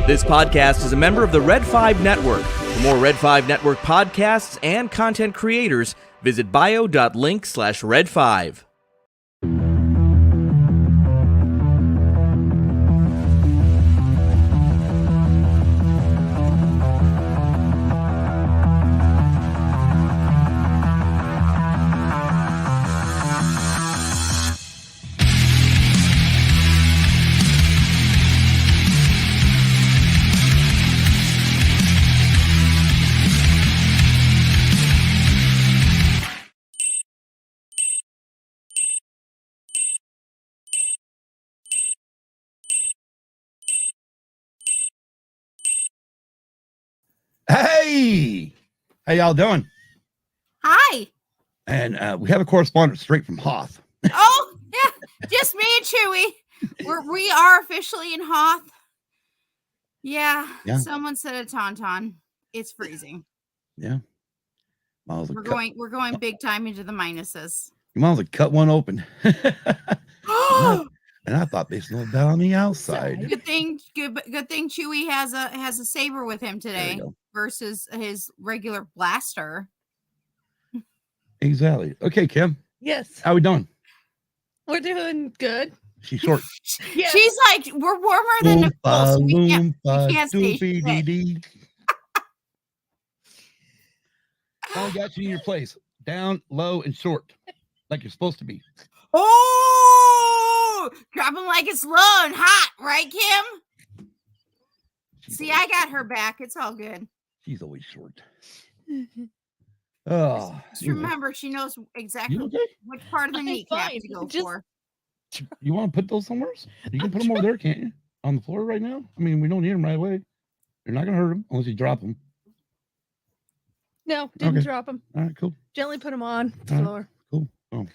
This podcast is a member of the Red 5 Network. For more Red 5 Network podcasts and content creators, visit bio.link/Red5. Hey, how y'all doing? Hi. And we have a correspondent straight from Hoth. Oh, yeah, just me and Chewy. We are officially in Hoth. Yeah. Someone said a tauntaun. It's freezing. Yeah. We're going big time into the minuses. You might as well cut one open. And I thought they snowed down on the outside. Good thing Chewy has a saber with him today versus his regular blaster. Exactly. Okay, Kim. Yes. How we doing? We're doing good. She's short. Yes. She's like, we're warmer than Nicole, so we can't stay. I got you in your place. Down, low, and short. Like you're supposed to be. Oh, dropping like it's low and hot, right, Kim? See, I got her back. It's all good. She's always short. Oh, just remember, she knows exactly which part of the kneecap to go for. You want to put those somewhere? You can put them over there, can't you? On the floor right now? I mean, we don't need them right away. You're not going to hurt them unless you drop them. No, didn't drop them. All right, cool. Gently put them on the floor. Cool. Oh.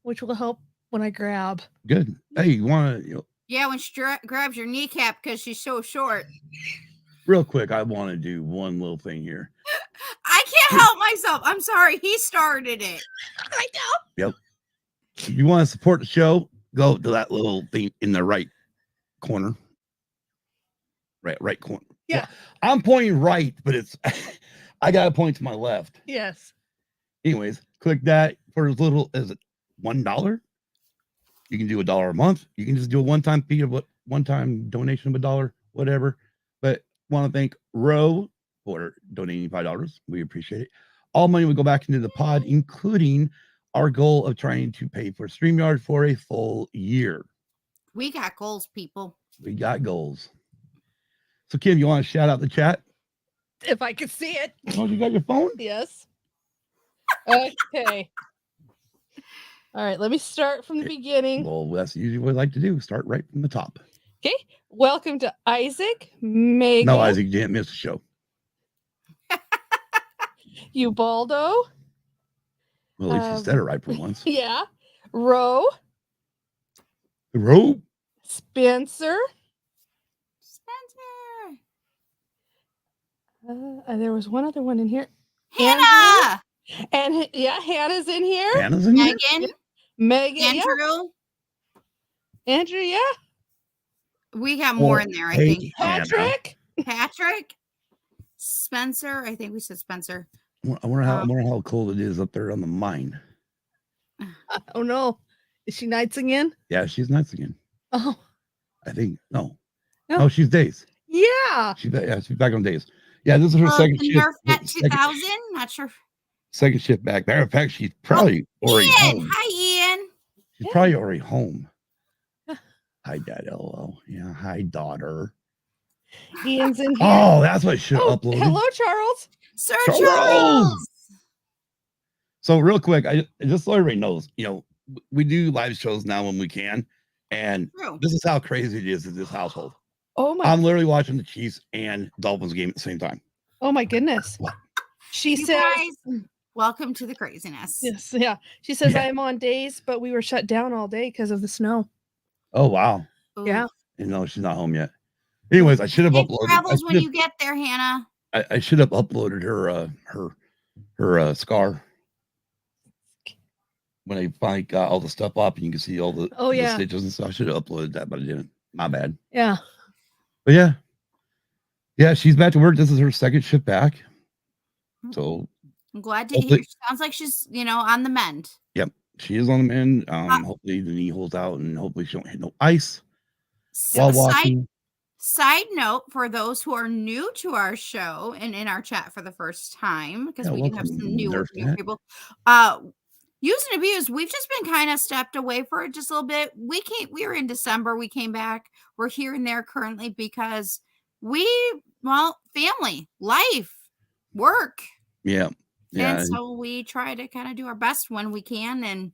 Which will help when I grab. Good. Hey, you want to... Yeah, when she grabs your kneecap because she's so short. Real quick, I want to do one little thing here. I can't help myself. I'm sorry. He started it. I know. Yep. If you want to support the show, go to that little thing in the right corner. Right corner. Yeah. Well, I'm pointing right, but it's... I got to point to my left. Yes. Anyways, click that for as little as $1. You can do $1 a month. You can just do a one-time donation of $1, whatever. But want to thank Ro for donating $5. We appreciate it. All money will go back into the pod, including our goal of trying to pay for StreamYard for a full year. We got goals, people. We got goals. So, Kim, you want to shout out the chat? If I could see it. Oh, you got your phone? Yes. Okay. All right, let me start from the beginning. Well, that's usually what I like to do. Start right from the top. Okay. Welcome to Isaac, Megan. No, Isaac, you didn't miss the show. Ubaldo. Well, at least you said it right for once. Yeah. Ro. Spencer. There was one other one in here. Hannah. And Hannah's in here. Hannah's in here. Megan. Andrew. Yeah. Andrew, yeah. We got more in there, I think. Patrick. Spencer. I think we said Spencer. I wonder how cold it is up there on the mine. Oh no. Is she nights again? Yeah, she's nights again. Oh. I think no, she's days. Yeah. She's back on days. Yeah, this is her second shift. Nerf at 2000. Not sure. Second shift back. Matter of fact, she's probably already home. Hi, Ian. She's probably already home. Hi, Dad. LOL. Yeah. Hi, daughter. Ian's in here. Oh, that's what I should upload. Hello, Charles. Sir Charles. So real quick, I just so everybody knows, we do live shows now when we can, and this is how crazy it is in this household. Oh my! I'm literally watching the Chiefs and Dolphins game at the same time. Oh my goodness! She says, "Welcome to the craziness." Yes, yeah. She says I am on days, but we were shut down all day because of the snow. Oh wow! Ooh. Yeah. And no, she's not home yet. Anyways, I should have uploaded. Travels when you get there, Hannah. I should have uploaded her scar when I finally got all the stuff up and you can see all the stitches and stuff. I should have uploaded that, but I didn't. My bad. Yeah. But yeah. Yeah, she's back to work. This is her second shift back. So I'm glad to hear. Sounds like she's, on the mend. Yep, she is on the mend. Hopefully the knee holds out, and hopefully she don't hit no ice while walking. Side note for those who are new to our show and in our chat for the first time, because we do have some new people. Use and abuse. We've just been kind of stepped away for just a little bit. We were in December. We came back. We're here and there currently because family, life, work. Yeah. And so we try to kind of do our best when we can, and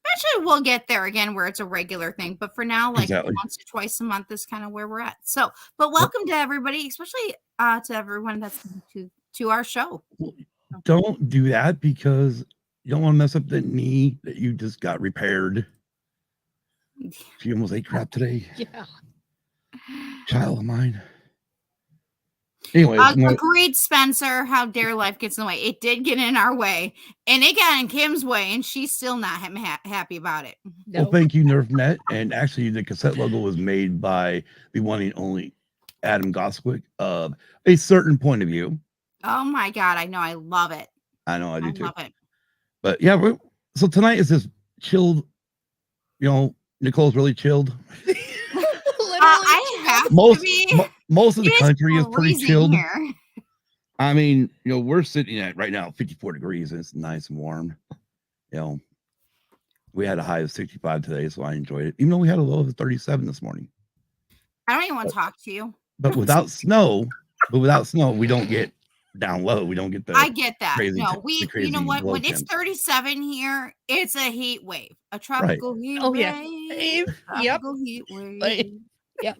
eventually we'll get there again where it's a regular thing. But for now, once or twice a month is kind of where we're at. So, but welcome to everybody, especially to everyone that's to our show. Don't do that because you don't want to mess up the knee that you just got repaired. She almost ate crap today. Yeah. Child of mine. Anyway, agreed, Spencer. How dare life gets in the way? It did get in our way, and it got in Kim's way, and she's still not happy about it. No. Well, thank you, NerfNet. And actually, the cassette logo was made by the one and only Adam Goswick of A Certain Point of View. Oh my God, I know, I love it. I know, I do too. Love it. But yeah, so tonight is this chilled. Nicole's really chilled. I have to be. Most of the country is pretty chilled. Here. I mean, we're sitting at right now 54 degrees and it's nice and warm. We had a high of 65 today, so I enjoyed it. Even though we had a low of 37 this morning. I don't even want to talk to you. But without snow, we don't get down low. We don't get the I get that. Crazy, no, you know what? When it's 37 here, it's a heat wave. A tropical heat wave. Tropical heat wave. Yep.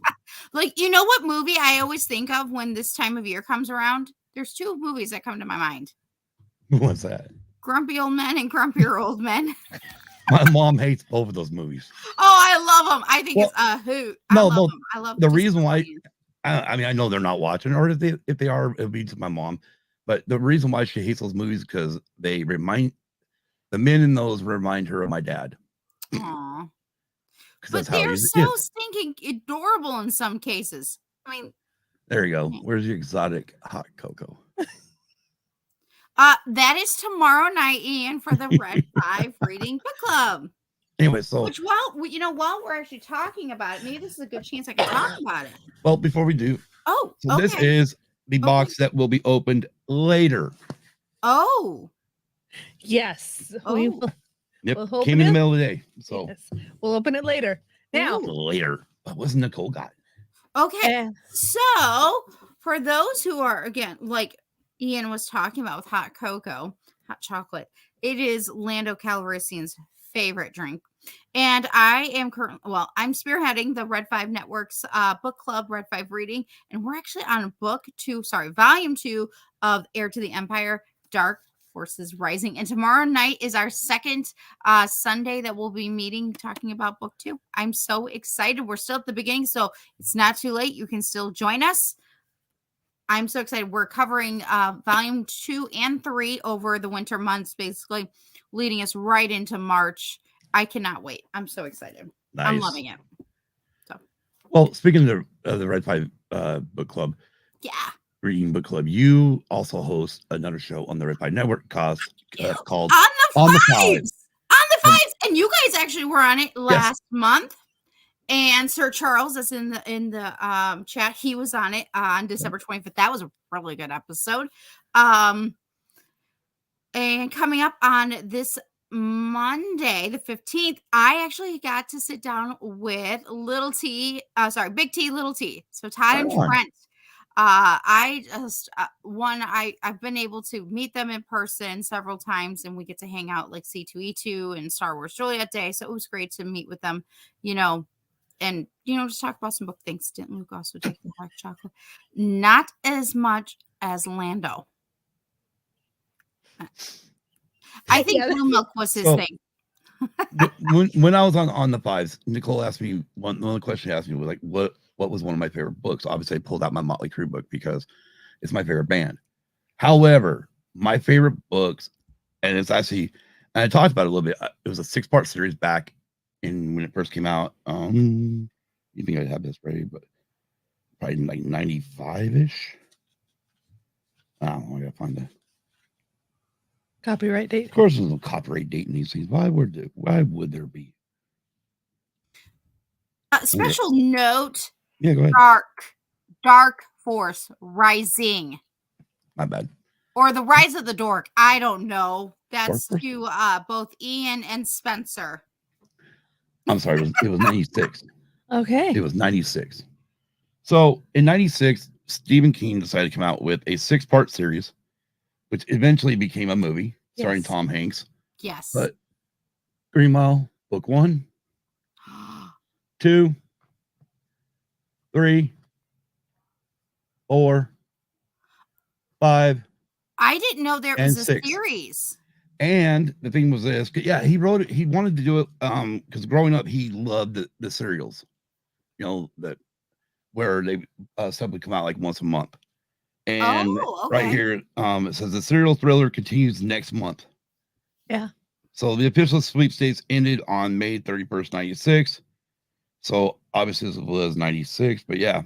Like, you know what movie I always think of when this time of year comes around? There's two movies that come to my mind. What's that? Grumpy Old Men and Grumpier Old Men. My mom hates both of those movies. Oh, I love them. I think it's a hoot. I love the reason why. I know they're not watching, or if they are, it'll be to my mom. But the reason why she hates those movies because they remind the men in those remind her of my dad. Aww. But they're so stinking adorable in some cases. I mean, there you go. Where's your exotic hot cocoa? That is tomorrow night, Ian, for the Red 5 Reading Book Club. Anyway, so while we're actually talking about it, maybe this is a good chance I can talk about it. Well, before we do, this is the box that will be opened later. Oh, yes. We will. Yep, came in the middle of the day. So we'll open it later. Now, later. What was Nicole got? Okay. So for those who are, again, like Ian was talking about with hot cocoa, hot chocolate, it is Lando Calrissian's favorite drink. And I am I'm spearheading the Red 5 Network's book club, Red 5 Reading. And we're actually on volume 2 of Heir to the Empire, Dark Forces Rising. And tomorrow night is our second Sunday that we'll be meeting talking about book 2. I'm so excited. We're still at the beginning, so it's not too late. You can still join us. I'm so excited. We're covering volume 2 and 3 over the winter months, basically leading us right into March. I cannot wait. I'm so excited. Nice. I'm loving it. So, well, speaking of the Red 5 book club, Reading Book Club, you also host another show on the Red 5 Network called On the Fives. And you guys actually were on it last month. And Sir Charles that's in the chat, he was on it on December 25th. That was a really good episode. And coming up on this Monday, the 15th, I actually got to sit down with Big T, Little T. So Todd and Trent. I've been able to meet them in person several times, and we get to hang out like C2E2 and Star Wars Joliet Day. So it was great to meet with them, and just talk about some book things. Didn't Luke also take the hot chocolate? Not as much as Lando. I think blue milk was his thing. when I was on the Fives, Nicole asked me one of the questions she asked me was like, what was one of my favorite books? Obviously, I pulled out my Motley Crue book because it's my favorite band. However, my favorite books, and it's actually, and I talked about it a little bit. It was a 6-part series back when it first came out. You think I'd have this ready, but probably like 95-ish. I don't know. I gotta find that. Copyright date. Of course, there's no copyright date in these things. Why would there be? Special note: Yeah, go ahead. Dark Force Rising, My bad. or the Rise of the Dork. I don't know. That's Dark Force? to both Ian and Spencer. I'm sorry. It was 96. Okay. It was 96. So in 96, Stephen King decided to come out with a 6-part series, which eventually became a movie starring Yes. Tom Hanks. Yes. But Green Mile, book 1, 2, 3, 4, 5, I didn't know there and was a 6. series. And the thing was this, yeah, he wrote it. He wanted to do it because growing up, he loved the serials, that where they stuff would come out like once a month. And Oh, right okay. here, it says the serial thriller continues next month. Yeah. So the official sweepstakes ended on May 31st, 96. So obviously this was 96, but yeah.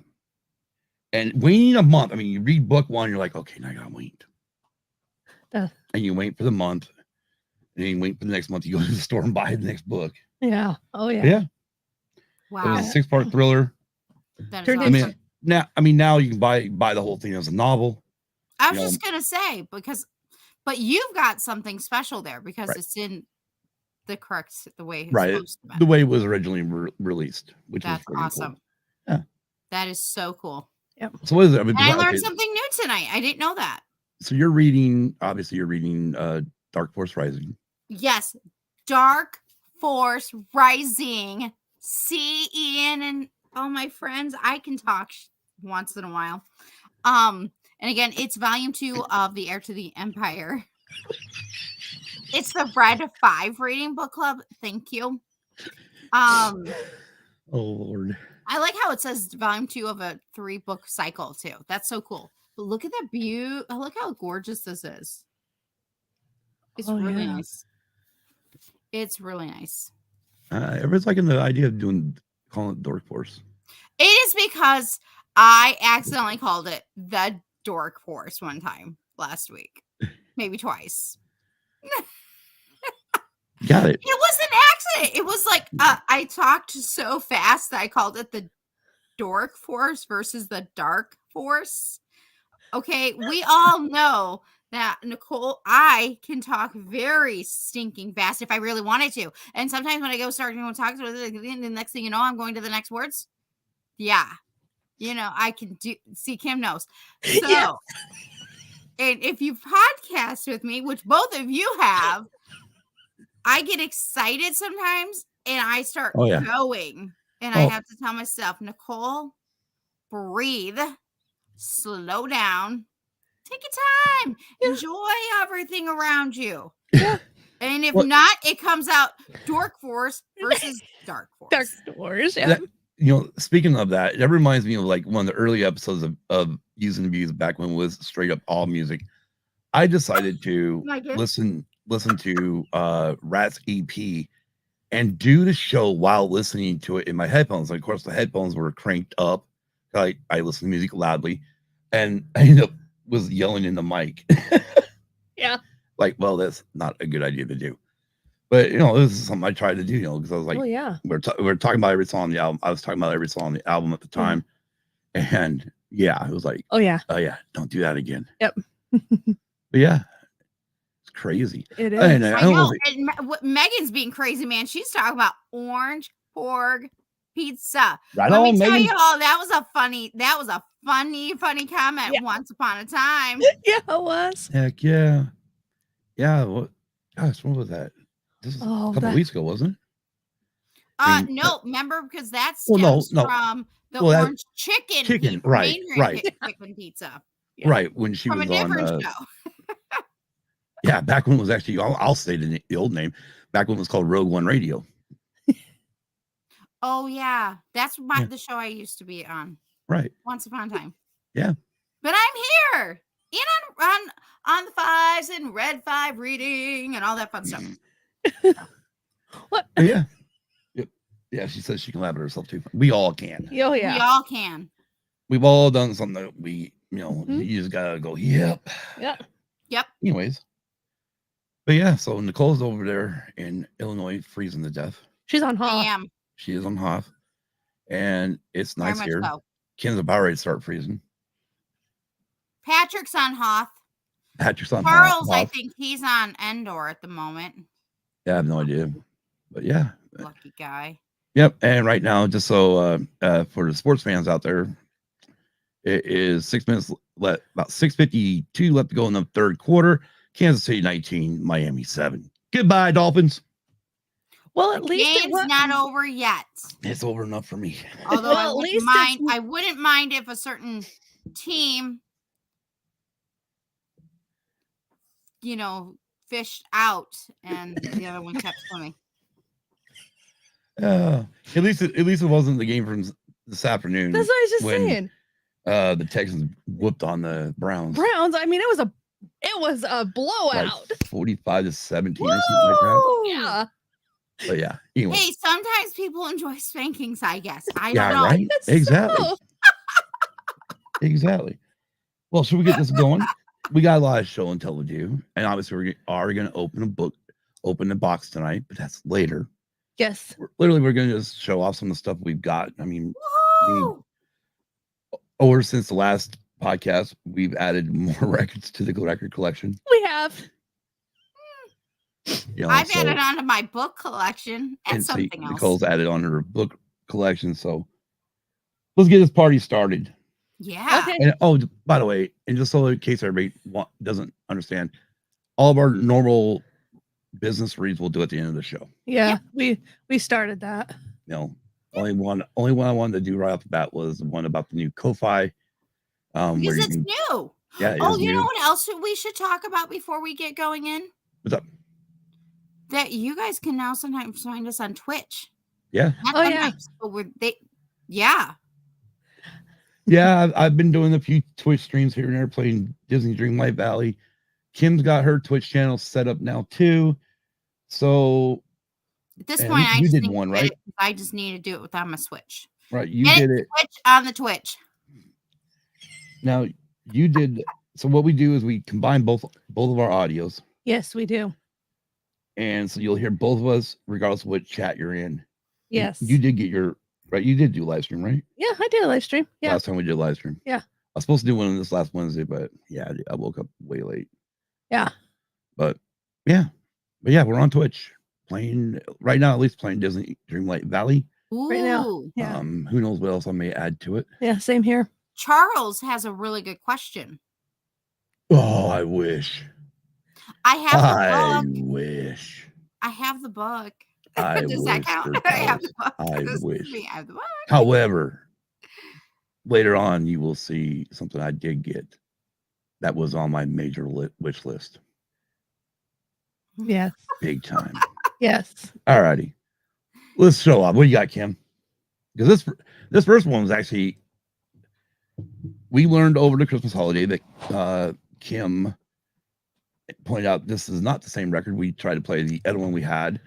And waiting a month. I mean, you read book 1, you're like, okay, now I gotta wait. And you wait for the month. And then you wait for the next month. You go to the store and buy the next book. Yeah. Oh yeah. But yeah. Wow. It was a 6-part thriller. That is Turned awesome. into- Now you can buy the whole thing as a novel. I was just gonna say but you've got something special there because Right. it's in the way it's Right. supposed to be. The way it was originally released, which That's was pretty awesome. cool. Yeah. That is so cool. Yep. So what is it? I mean, And I okay, learned something new tonight. I didn't know that. so you're reading Dark Force Rising. Yes. Dark Force Rising. See, Ian and all my friends, I can talk once in a while. And again, it's volume 2 of The Heir to the Empire. It's the Red 5 reading book club. Thank you. Oh Lord. I like how it says volume 2 of a 3-book cycle too. That's so cool. But look at that beauty. Look how gorgeous this is. It's really nice. It's really nice. Everyone's liking the idea of calling it Dark Force. It is because I accidentally called it the Dork Force one time last week. Maybe twice. Got it. It was an accident. It was like I talked so fast that I called it the Dork Force versus the Dark Force. Okay, we all know that Nicole, I can talk very stinking fast if I really wanted to. And sometimes when I go start to talk to her, the next thing you know, I'm going to the next words. Yeah. I can see Kim knows. So, Yeah. And if you podcast with me, which both of you have, I get excited sometimes and I start going. And I have to tell myself, Nicole, breathe, slow down, take your time, enjoy everything around you. Yeah. And if not, it comes out Dork Force versus Dark Force. Dark Doors. Yeah. Speaking of that reminds me of like one of the early episodes of Using the Music back when it was straight up all music. I decided to listen to Rat's EP and do the show while listening to it in my headphones. And of course, the headphones were cranked up. I listen to music loudly, and I ended up was yelling in the mic. Yeah. Like, well, that's not a good idea to do. But this is something I tried to do, because I was like, Oh yeah. we're talking about every song on the album. I was talking about every song on the album at the time, and yeah, it was like, Oh yeah. Don't do that again. Yep. But yeah, it's crazy. It is. And I know. And Megan's being crazy, man. She's talking about orange pork pizza. Right Let on, me tell Megan. you all, that was a funny comment once upon a time. Yeah, it was. Heck yeah. Yeah. What was that? This is a couple weeks ago, wasn't it? No, remember, because that's no. from the orange chicken pizza, right. chicken pizza. Yeah. Right, when she From was a different on show. yeah, back when it was actually, I'll say the old name, back when it was called Rogue One Radio. Oh yeah, that's the show I used to be on. Right. Once upon a time. Yeah. But I'm here on the 5s and Red 5 reading and all that fun stuff. What? Yeah. Yeah, she says she can laugh at herself too. We all can. Oh yeah. We all can. We've all done something that we you just gotta go, yep. Yep. Anyways. But yeah, so Nicole's over there in Illinois freezing to death. She's on I Hoth. am She is on Hoth. And it's very nice much here. so. Kim's about ready to start freezing. Patrick's on Hoth. Patrick's on Charles, Hoth. I think he's on Endor at the moment. Yeah, I have no idea. But yeah. Lucky guy. Yep. And right now, just so for the sports fans out there, it is 6 minutes left, about 6:52 left to go in the third quarter. Kansas City 19, Miami 7. Goodbye, Dolphins. Well, at least it Game's was not over yet. It's over enough for me. Although Well, at least I wouldn't mind if a certain team, fished out and the other one kept swimming. At least it wasn't the game from this afternoon. That's what I was just saying. The Texans whooped on the Browns. I mean, it was a blowout. Like 45 to 17 or something like that. Yeah. But yeah, anyway. Hey, sometimes people enjoy spankings, I guess. I Yeah, don't know. right? That's Exactly. so- Exactly. Well, should we get this going? We got a lot of show and tell to do, and obviously we are going to open the box tonight, but that's later. Yes. We're going to just show off some of the stuff we've got. I mean, Woo! over since the last podcast, we've added more records to the record collection. We have. I've added onto my book collection and something else. Nicole's added on her book collection, so let's get this party started. Yeah. Okay. And by the way, and just so in case everybody doesn't understand, all of our normal business reads we'll do at the end of the show. Yeah. We started that. Only one I wanted to do right off the bat was the one about the new Ko-Fi. Because it's new. Yeah. Oh, you know what else we should talk about before we get going in? What's up? That you guys can now sometimes find us on Twitch. Yeah. Not sometimes, but yeah. Yeah, I've been doing a few Twitch streams here and there playing Disney Dreamlight Valley. Kim's got her Twitch channel set up now too. So at this point, you did one, right? I just need to do it without my Switch. Right, you did it. Twitch on the Twitch. Now you did. So what we do is we combine both of our audios. Yes, we do. And so you'll hear both of us regardless of what chat you're in. Yes. You did get your right. You did do live stream, right? Yeah, I did a live stream. Yeah. Last time we did live stream. Yeah. I was supposed to do one this last Wednesday, but yeah, I woke up way late. Yeah. But yeah, we're on Twitch playing right now, at least playing Disney Dreamlight Valley. Ooh. Right now. Yeah. Who knows what else I may add to it. Yeah, same here. Charles has a really good question. Oh, I wish. I have the book. Wish. I have the book. I Does that wish count? for I have the book. I This is wish. me. I have the book. However, later on, you will see something I did get that was on my major wish list. Yes. Big time. Yes. All righty. Let's show up. What do you got, Kim? Because this first one was actually, we learned over the Christmas holiday that Kim pointed out this is not the same record. We tried to play the other one we had,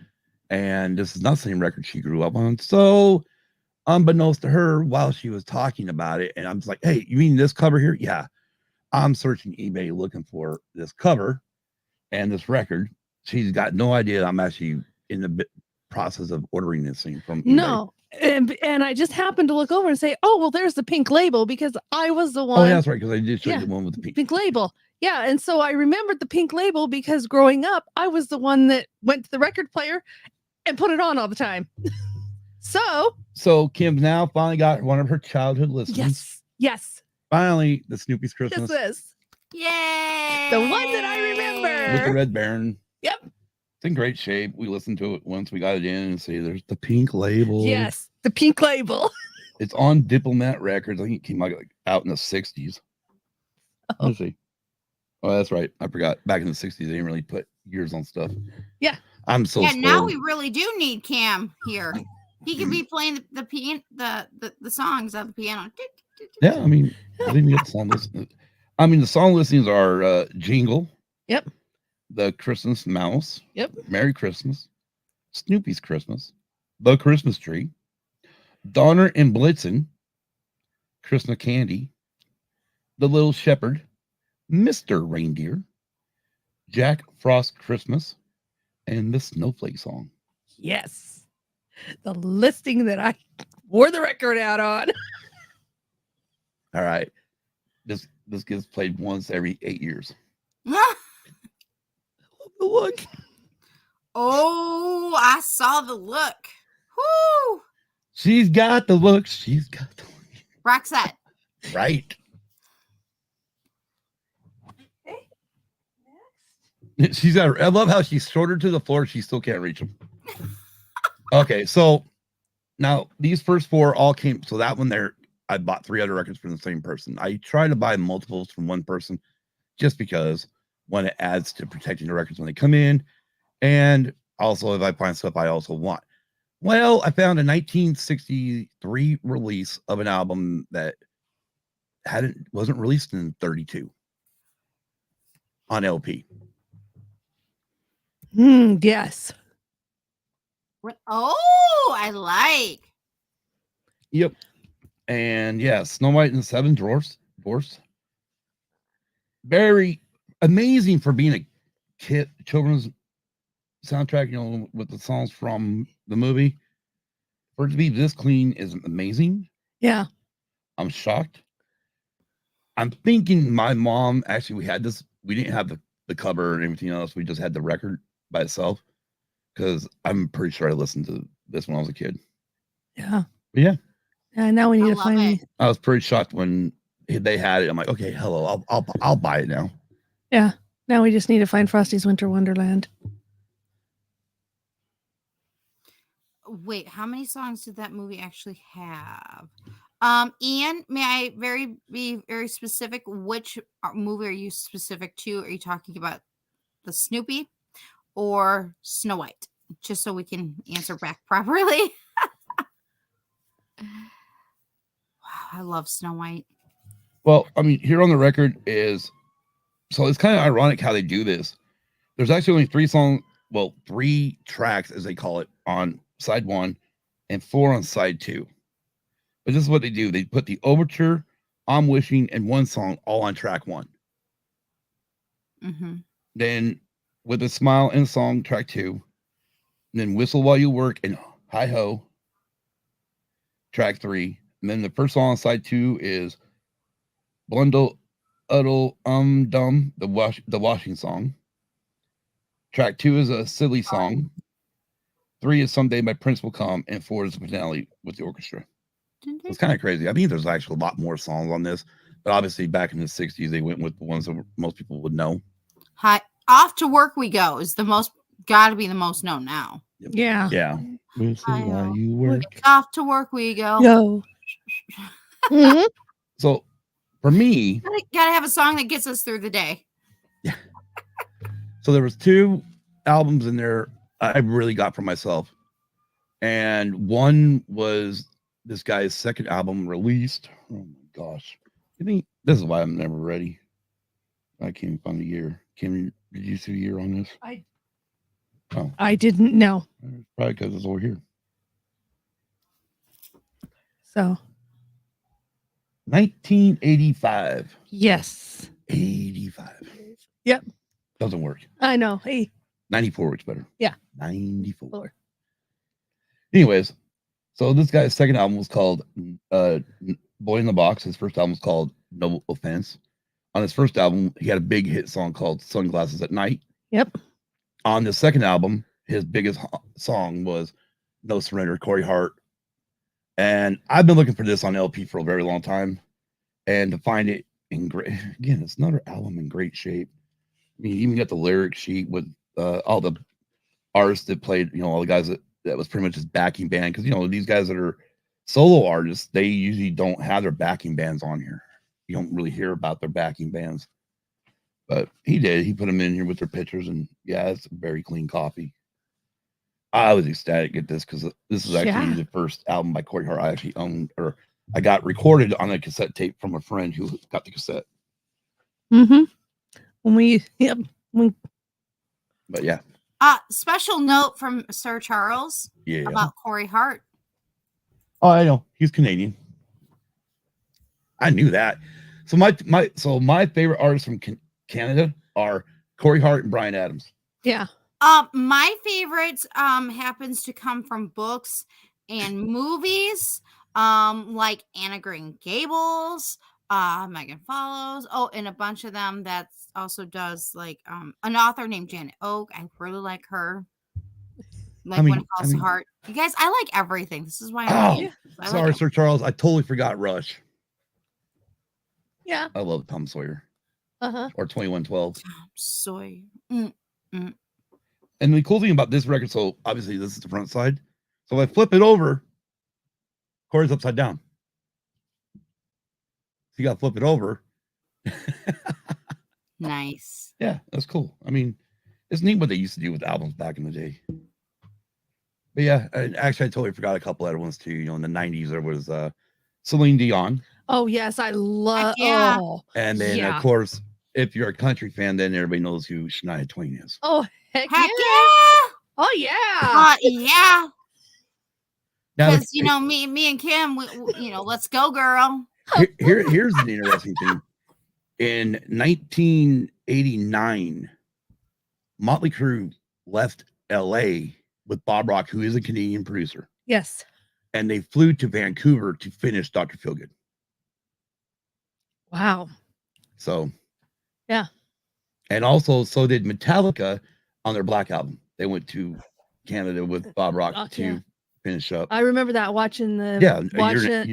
and this is not the same record she grew up on. So, unbeknownst to her, while she was talking about it, and I'm just like, hey, you mean this cover here? Yeah. I'm searching eBay looking for this cover and this record. She's got no idea I'm actually in the process of ordering this thing from eBay. No. And I just happened to look over and say, oh, well, there's the pink label because I was the one. Oh, yeah, that's right. Because I did show you the one with the pink label. Yeah. And so I remembered the pink label because growing up, I was the one that went to the record player and put it on all the time. So Kim now finally got one of her childhood listens. Yes. Finally, the Snoopy's Christmas. This. Yay! The one that I remember. With the Red Baron. Yep. It's in great shape. We listened to it once we got it in and see there's the pink label. Yes, the pink label. It's on Diplomat Records. I think it came out in the 60s. Oh. Let's see. Oh, that's right. I forgot. Back in the 60s, they didn't really put years on stuff. Yeah. I'm so spoiled. Now we really do need Cam here. He could be playing the songs on the piano. Yeah, I mean, I didn't get the song listings. I mean, the song listings are Jingle. Yep. The Christmas Mouse. Yep. Merry Christmas. Snoopy's Christmas. The Christmas Tree. Donner and Blitzen. Christmas Candy. The Little Shepherd, Mr. Reindeer, Jack Frost Christmas, and the Snowflake Song. Yes. The listing that I wore the record out on. All right. This gets played once every 8 years. Look. Oh, I saw the look. Whoo! She's got the look. She's got the Roxette. look. Right. She's got. I love how she's shorter to the floor. She still can't reach them. Okay, so now these first four all came. So that one there, I bought 3 other records from the same person. I try to buy multiples from one person, just because one, it adds to protecting the records when they come in, and also if I find stuff I also want. Well, I found a 1963 release of an album that wasn't released in 32 on LP. Yes. Oh, I like. Yep. And yeah, Snow White and the Seven Dwarfs. Very amazing for being a children's soundtrack, you know, with the songs from the movie. For it to be this clean is amazing. Yeah. I'm shocked. I'm thinking my mom, actually, we didn't have the cover and everything else. We just had the record by itself, because I'm pretty sure I listened to this when I was a kid. Yeah. But yeah. Now we need to love find. it. I was pretty shocked when they had it. I'm like, okay, hello, I'll buy it now. Yeah. Now we just need to find Frosty's Winter Wonderland. Wait, how many songs did that movie actually have? Ian, may I be very specific? Which movie are you specific to? Are you talking about the Snoopy or Snow White? Just so we can answer back properly. Wow, I love Snow White. Well, I mean, here on the record is, so it's kind of ironic how they do this. There's actually only 3 tracks, as they call it, on side 1 and 4 on side 2. But this is what they do. They put the overture, I'm Wishing, and one song all on track 1. Mm-hmm. Then With a Smile and Song, track 2. And then Whistle While You Work and Hi Ho, track 3. And then the first song on side 2 is Blundle Uddle Dum, the washing song. Track 2 is a silly song. 3 is Someday My Prince Will Come, and 4 is the finale with the orchestra. So it's kind of crazy. I think there's actually a lot more songs on this, but obviously back in the 60s, they went with the ones that most people would know. Hi, Off to Work We Go is got to be the most known now. Yeah. Yeah. While you work. Off to work we go. Yo. Mhm. So for me, Gotta have a song that gets us through the day. yeah. So there was 2 albums in there I really got for myself, and one was this guy's second album released. Oh my gosh! I think this is why I'm never ready. I can't even find the year. Kim, did you see the year on this? I didn't know. Probably because it's over here. So 1985. yes. 85. Yep. Doesn't work. I know. Hey. 94 works better. Yeah. 94. Lower. Anyways, so this guy's second album was called Boy in the Box. His first album was called No Offense. On his first album, he had a big hit song called Sunglasses at Night. Yep. On the second album, his biggest song was No Surrender, Corey Hart. And I've been looking for this on LP for a very long time. And to find it in great, again, it's another album in great shape. I mean, you even got the lyric sheet with all the artists that played, you know, all the guys that was pretty much his backing band. Because, you know, these guys that are solo artists, they usually don't have their backing bands on here. You don't really hear about their backing bands. But he did. He put them in here with their pictures. And yeah, it's a very clean copy. I was ecstatic to get this because this is actually the first album by Corey Hart I actually owned, or I got recorded on a cassette tape from a friend who got the cassette. Mm-hmm. But yeah. Special note from Sir Charles about Corey Hart. Oh, I know. He's Canadian. I knew that. So my favorite artists from Canada are Corey Hart and Bryan Adams. Yeah. My favorites happens to come from books and movies, like Anna Green Gables, Megan Follows. Oh, and a bunch of them that also does like an author named Janet Oak. I really like her. Like When It Falls to Heart. You guys, I like everything. This is why I sorry, like Sir Charles. I totally forgot Rush. Yeah. I love Tom Sawyer. Uh-huh. Or 2112. Tom Sawyer. And the cool thing about this record, so obviously this is the front side. So if I flip it over, Corey's upside down. So you got to flip it over. Nice. Yeah, that's cool. I mean, it's neat what they used to do with albums back in the day. But yeah, actually, I totally forgot a couple other ones too. You know, in the 90s, there was Celine Dion. Oh, yes. I love. Yeah. Oh, And then, of course, if you're a country fan, then everybody knows who Shania Twain is. oh, heck Heck yeah. Oh, yeah. Yeah. Now, Because me and Kim, we, let's go, girl. here's an interesting thing. In 1989, Motley Crue left LA with Bob Rock, who is a Canadian producer, Yes. and they flew to Vancouver to finish Dr. Feelgood. Wow. So, yeah. And also, so did Metallica on their Black album. They went to Canada with Bob Rock to finish up. I remember that watching the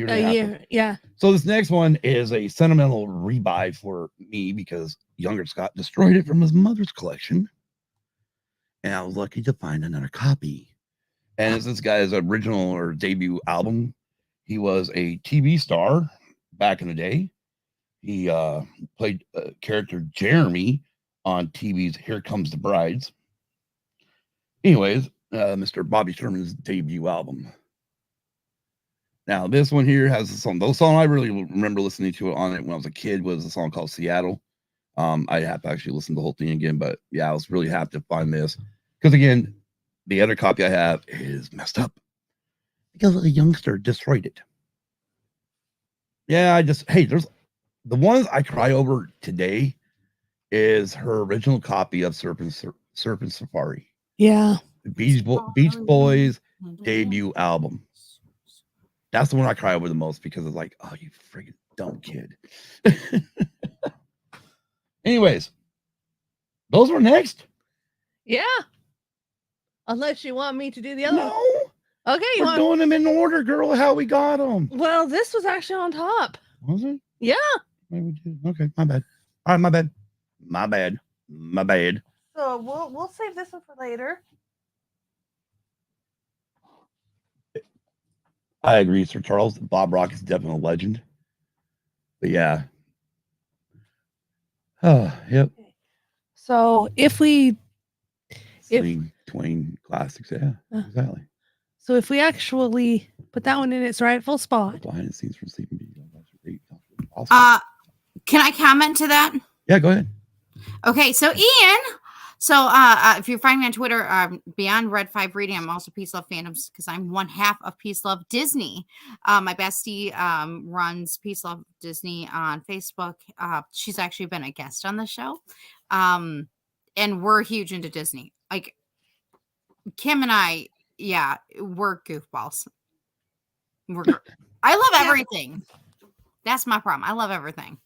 a year. Yeah. So this next one is a sentimental rebuy for me because younger Scott destroyed it from his mother's collection. And I was lucky to find another copy. And it's this guy's original or debut album. He was a TV star back in the day. He played character Jeremy on TV's Here Comes the Brides. Anyways, Mr. Bobby Sherman's debut album. Now, this one here has a song. The song I really remember listening to it on it when I was a kid was a song called Seattle. I have to actually listen to the whole thing again, but yeah, I was really happy to find this because again, the other copy I have is messed up because a youngster destroyed it. Yeah, there's the ones I cry over today is her original copy of Serpent Safari. Yeah. The Beach Boys debut album. That's the one I cry over the most because it's like, oh, you freaking dumb kid. Anyways, those were next. Yeah. Unless you want me to do the other one. No. Okay. We're doing them in order, girl, how we got them. Well, this was actually on top. Was it? Yeah. Maybe we did. Okay, my bad. All right, my bad. My bad. So we'll save this one for later. I agree, Sir Charles. Bob Rock is definitely a legend. But yeah. Oh, yep. So if we Twain classics, yeah, exactly. So if we actually put that one in its rightful spot. Behind the scenes from Sleeping Beauty. Awesome. Can I comment to that? Yeah, go ahead. Okay, so Ian, if you're finding me on Twitter, beyond Red 5 Reading, I'm also Peace Love Fandoms because I'm one half of Peace Love Disney. My bestie runs Peace Love Disney on Facebook. She's actually been a guest on the show. And we're huge into Disney. Like Kim and I, yeah, we're goofballs. I love everything. That's my problem. I love everything.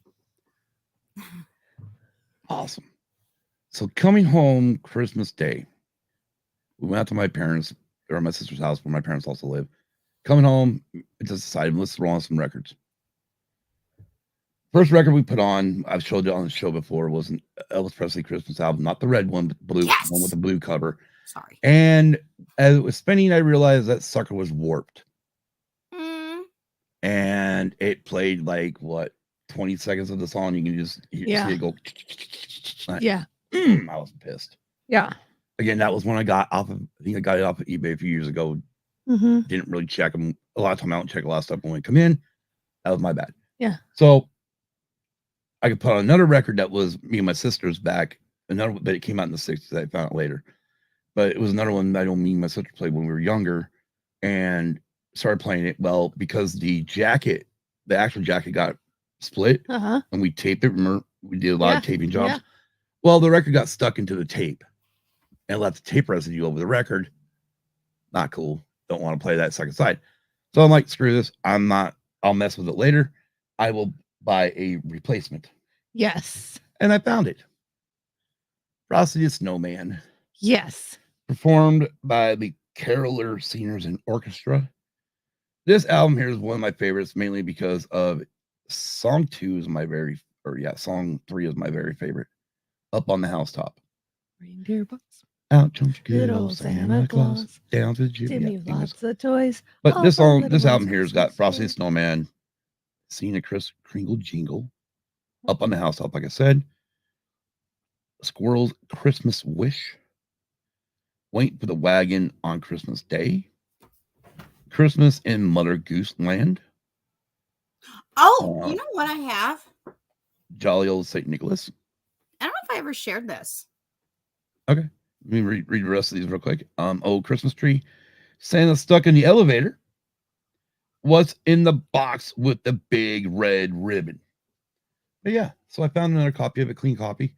Awesome. So coming home Christmas Day, we went out to my parents or my sister's house where my parents also live. Coming home, I just decided let's throw on some records. First record we put on, I've showed it on the show before, was an Elvis Presley Christmas album, not the red one, but the blue one with the blue cover. Sorry. And as it was spinning, I realized that sucker was warped. And it played like 20 seconds of the song. You can just see it go. Yeah. I was pissed. Yeah. Again, that was when I got off of, I think I got it off of eBay a few years ago. Mm-hmm. Didn't really check them. A lot of time I don't check a lot of stuff when we come in. That was my bad. Yeah. So I could put on another record that was me and my sister's back. But it came out in the 60s. I found it later. But it was another one that me and my sister played when we were younger. And started playing it. Well, because the actual jacket got split Uh-huh. and we tape it. Remember, we did a lot of Yeah, taping jobs. yeah. Well, the record got stuck into the tape and left the tape residue over the record. Not cool. Don't want to play that second side. So I'm like, screw this. I'll mess with it later. I will buy a replacement. Yes. And I found it. Frosty the Snowman, Yes. performed by the Caroler Singers and Orchestra. This album here is one of my favorites, mainly because of song 3 is my very favorite. Up on the Housetop. Reindeer books. Out jumps Good old Santa Claus. Down to the Jimmy. Give me lots of toys. But all this the song, little this ones album here has got Christmas Frosty the toys. Snowman, Seen a Chris Kringle Jingle, Up on the Housetop, like I said, Squirrel's Christmas Wish, Wait for the Wagon on Christmas Day, Christmas in Mother Goose Land. Oh, you know what I have? Jolly Old St. Nicholas. I don't know if I ever shared this. Okay. Let me read the rest of these real quick. Old Christmas Tree. Santa Stuck in the Elevator. What's in the Box with the Big Red Ribbon? But yeah, so I found another copy of it, clean copy.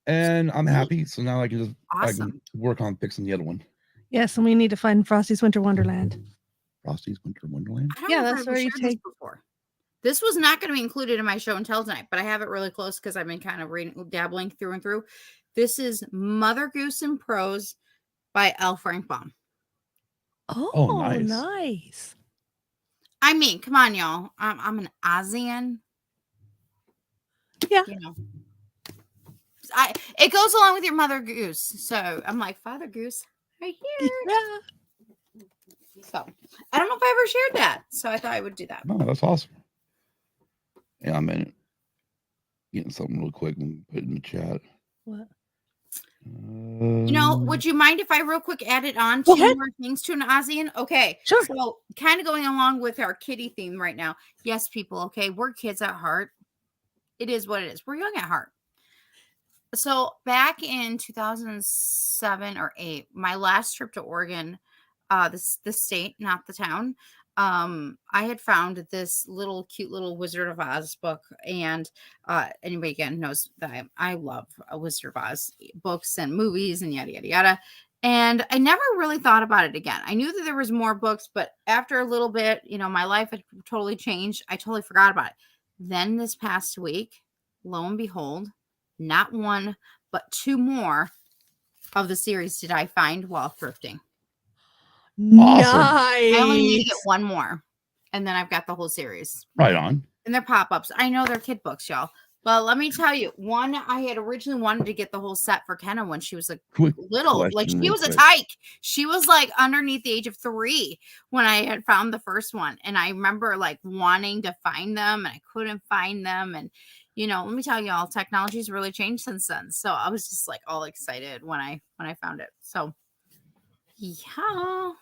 And I'm happy. So now I can I can work on fixing the other one. Yes, and we need to find Frosty's Winter Wonderland. Frosty's Winter Wonderland. I don't Yeah, know if that's I've where you shared this take- before. This was not going to be included in my show and tell tonight, but I have it really close because I've been kind of dabbling through and through. This is Mother Goose in Prose by L. Frank Baum. Oh, nice. nice. I mean, come on, y'all. I'm an ASEAN. Yeah. You know. It goes along with your Mother Goose. So I'm like, Father Goose, right here. Yeah. So I don't know if I ever shared that. So I thought I would do that. No, that's awesome. Yeah, I'm getting something real quick and put it in the chat. What? You know, would you mind if I real quick added on Go two ahead. more things to an ASEAN? Okay. Sure. So kind of going along with our kitty theme right now. Yes, people. Okay. We're kids at heart. It is what it is. We're young at heart. So back in 2007 or 8, my last trip to Oregon, the state, not the town, I had found this cute little Wizard of Oz book, and anybody again knows that I love Wizard of Oz books and movies and yada yada yada. And I never really thought about it again. I knew that there was more books, but after a little bit, my life had totally changed. I totally forgot about it. Then this past week, lo and behold, not one but 2 more of the series did I find while thrifting. Nice. I only need to get 1 more, and then I've got the whole series. Right on. And they're pop-ups. I know they're kid books, y'all. But let me tell you, one, I had originally wanted to get the whole set for Kenna when she was Quick little. Like, question she real was a quick. tyke. She was like underneath the age of 3 when I had found the first one. And I remember like wanting to find them, and I couldn't find them. And let me tell y'all, technology's really changed since then. So I was just like all excited when I found it. So yeah.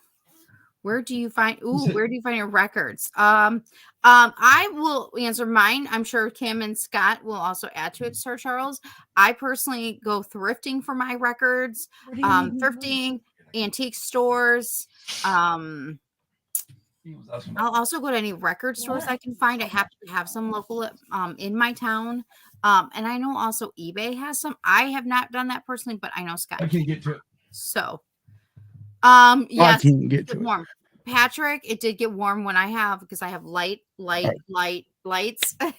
Where do you find your records? I will answer mine. I'm sure Kim and Scott will also add to it, Sir Charles. I personally go thrifting for my records. Thrifting, antique stores. I'll also go to any record stores I can find. I happen to have some local in my town. And I know also eBay has some. I have not done that personally, but I know Scott. I can't get to it. So I yes, can't get to it. warm. Patrick, it did get warm when I have, because I have lights.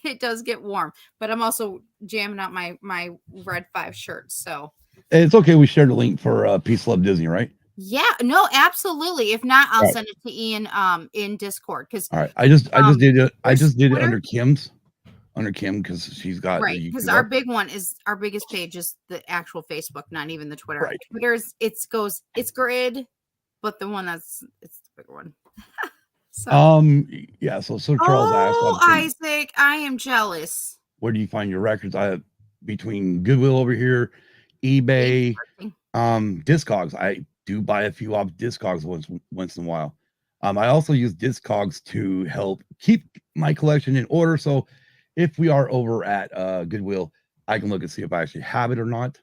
It does get warm, but I'm also jamming out my Red 5 shirt. So It's okay. We shared a link for Peace Love Disney, right? yeah, no, absolutely. If not, I'll Right. send it to Ian in Discord, because All right. I just did it. I just did it Twitter? under Kim because she's got right, the because YouTube our up. big one is our biggest page is the actual Facebook, not even the Twitter. Right. Twitter's it's grid, but the one it's the bigger one. So Yeah, so Charles asked, Isaac, I am jealous. where do you find your records? I between Goodwill over here, eBay, Discogs. I do buy a few off Discogs once in a while. I also use Discogs to help keep my collection in order. So if we are over at Goodwill, I can look and see if I actually have it or not.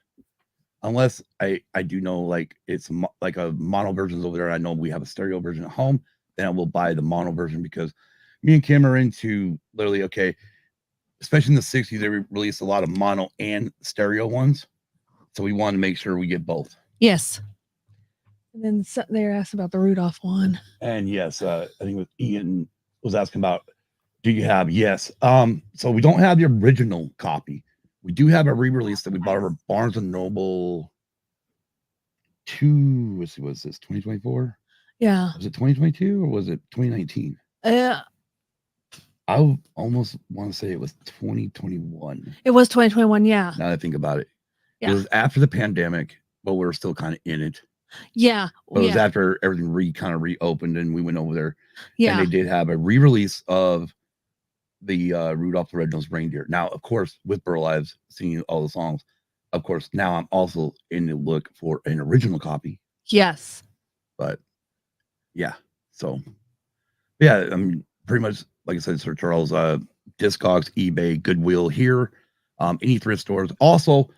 Unless I do know like it's like a mono versions over there. I know we have a stereo version at home. Then I will buy the mono version because me and Kim are into literally, okay, especially in the 60s, they released a lot of mono and stereo ones. So we wanted to make sure we get both. Yes. And then they were asked about the Rudolph one. And yes, I think what Ian was asking about, do you have? Yes. So we don't have the original copy. We do have a re-release that we bought over Barnes and Noble. Let's see, was this 2024? Yeah. Was it 2022 or was it 2019? I would almost want to say it was 2021. It was 2021. Yeah. Now that I think about it, Yeah. It was after the pandemic, but we were still kind of in it. Yeah. But it was after everything kind of reopened, and we went over there. Yeah. And they did have a re-release of the Rudolph the Red-Nosed Reindeer. Now, of course, with Burl Ives singing all the songs, of course, now I'm also in the look for an original copy. Yes. But yeah, so yeah, I mean, pretty much like I said, Sir Charles, Discogs, eBay, Goodwill here, any thrift stores. Also,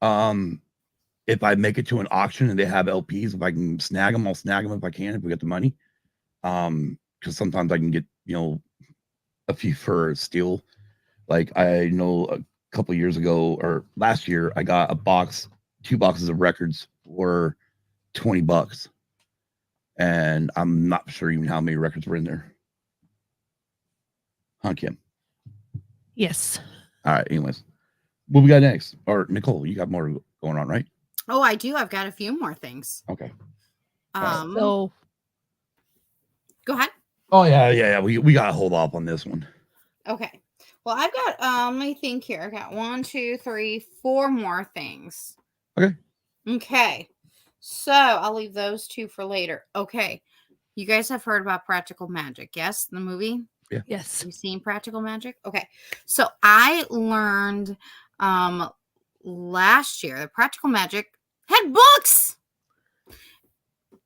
if I make it to an auction and they have LPs, if I can snag them, I'll snag them if I can, if we get the money. Because sometimes I can get, a few for steal. Like I know a couple years ago or last year, I got two boxes of records for $20. And I'm not sure even how many records were in there. Huh, Kim? Yes. All right. Anyways, what we got next? Or Nicole, you got more going on, right? Oh, I do. I've got a few more things. Okay. So go ahead. Oh yeah. We gotta hold off on this one. Okay. Well, I've got let me think here. I got 1, 2, 3, 4 more things. Okay. So I'll leave those 2 for later. Okay. You guys have heard about Practical Magic, yes? The movie? Yeah. Yes. You've seen Practical Magic? Okay. So I learned last year that Practical Magic had books.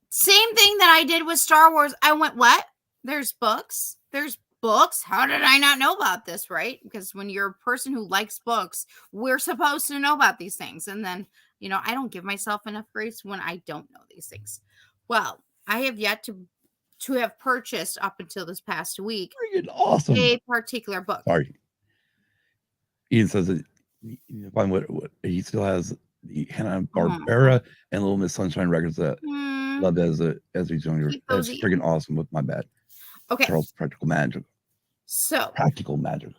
Same thing that I did with Star Wars. I went, what? There's books? There's books? How did I not know about this, right? Because when you're a person who likes books, we're supposed to know about these things. And then, I don't give myself enough grace when I don't know these things. Well, I have yet to have purchased up until this past week awesome a particular book. Sorry. Ian says that find what he still has the Hanna-Barbera and Little Miss Sunshine records that loved as he's younger. That's freaking awesome. With my bad. Okay. Charles Practical Magic. So Practical Magic.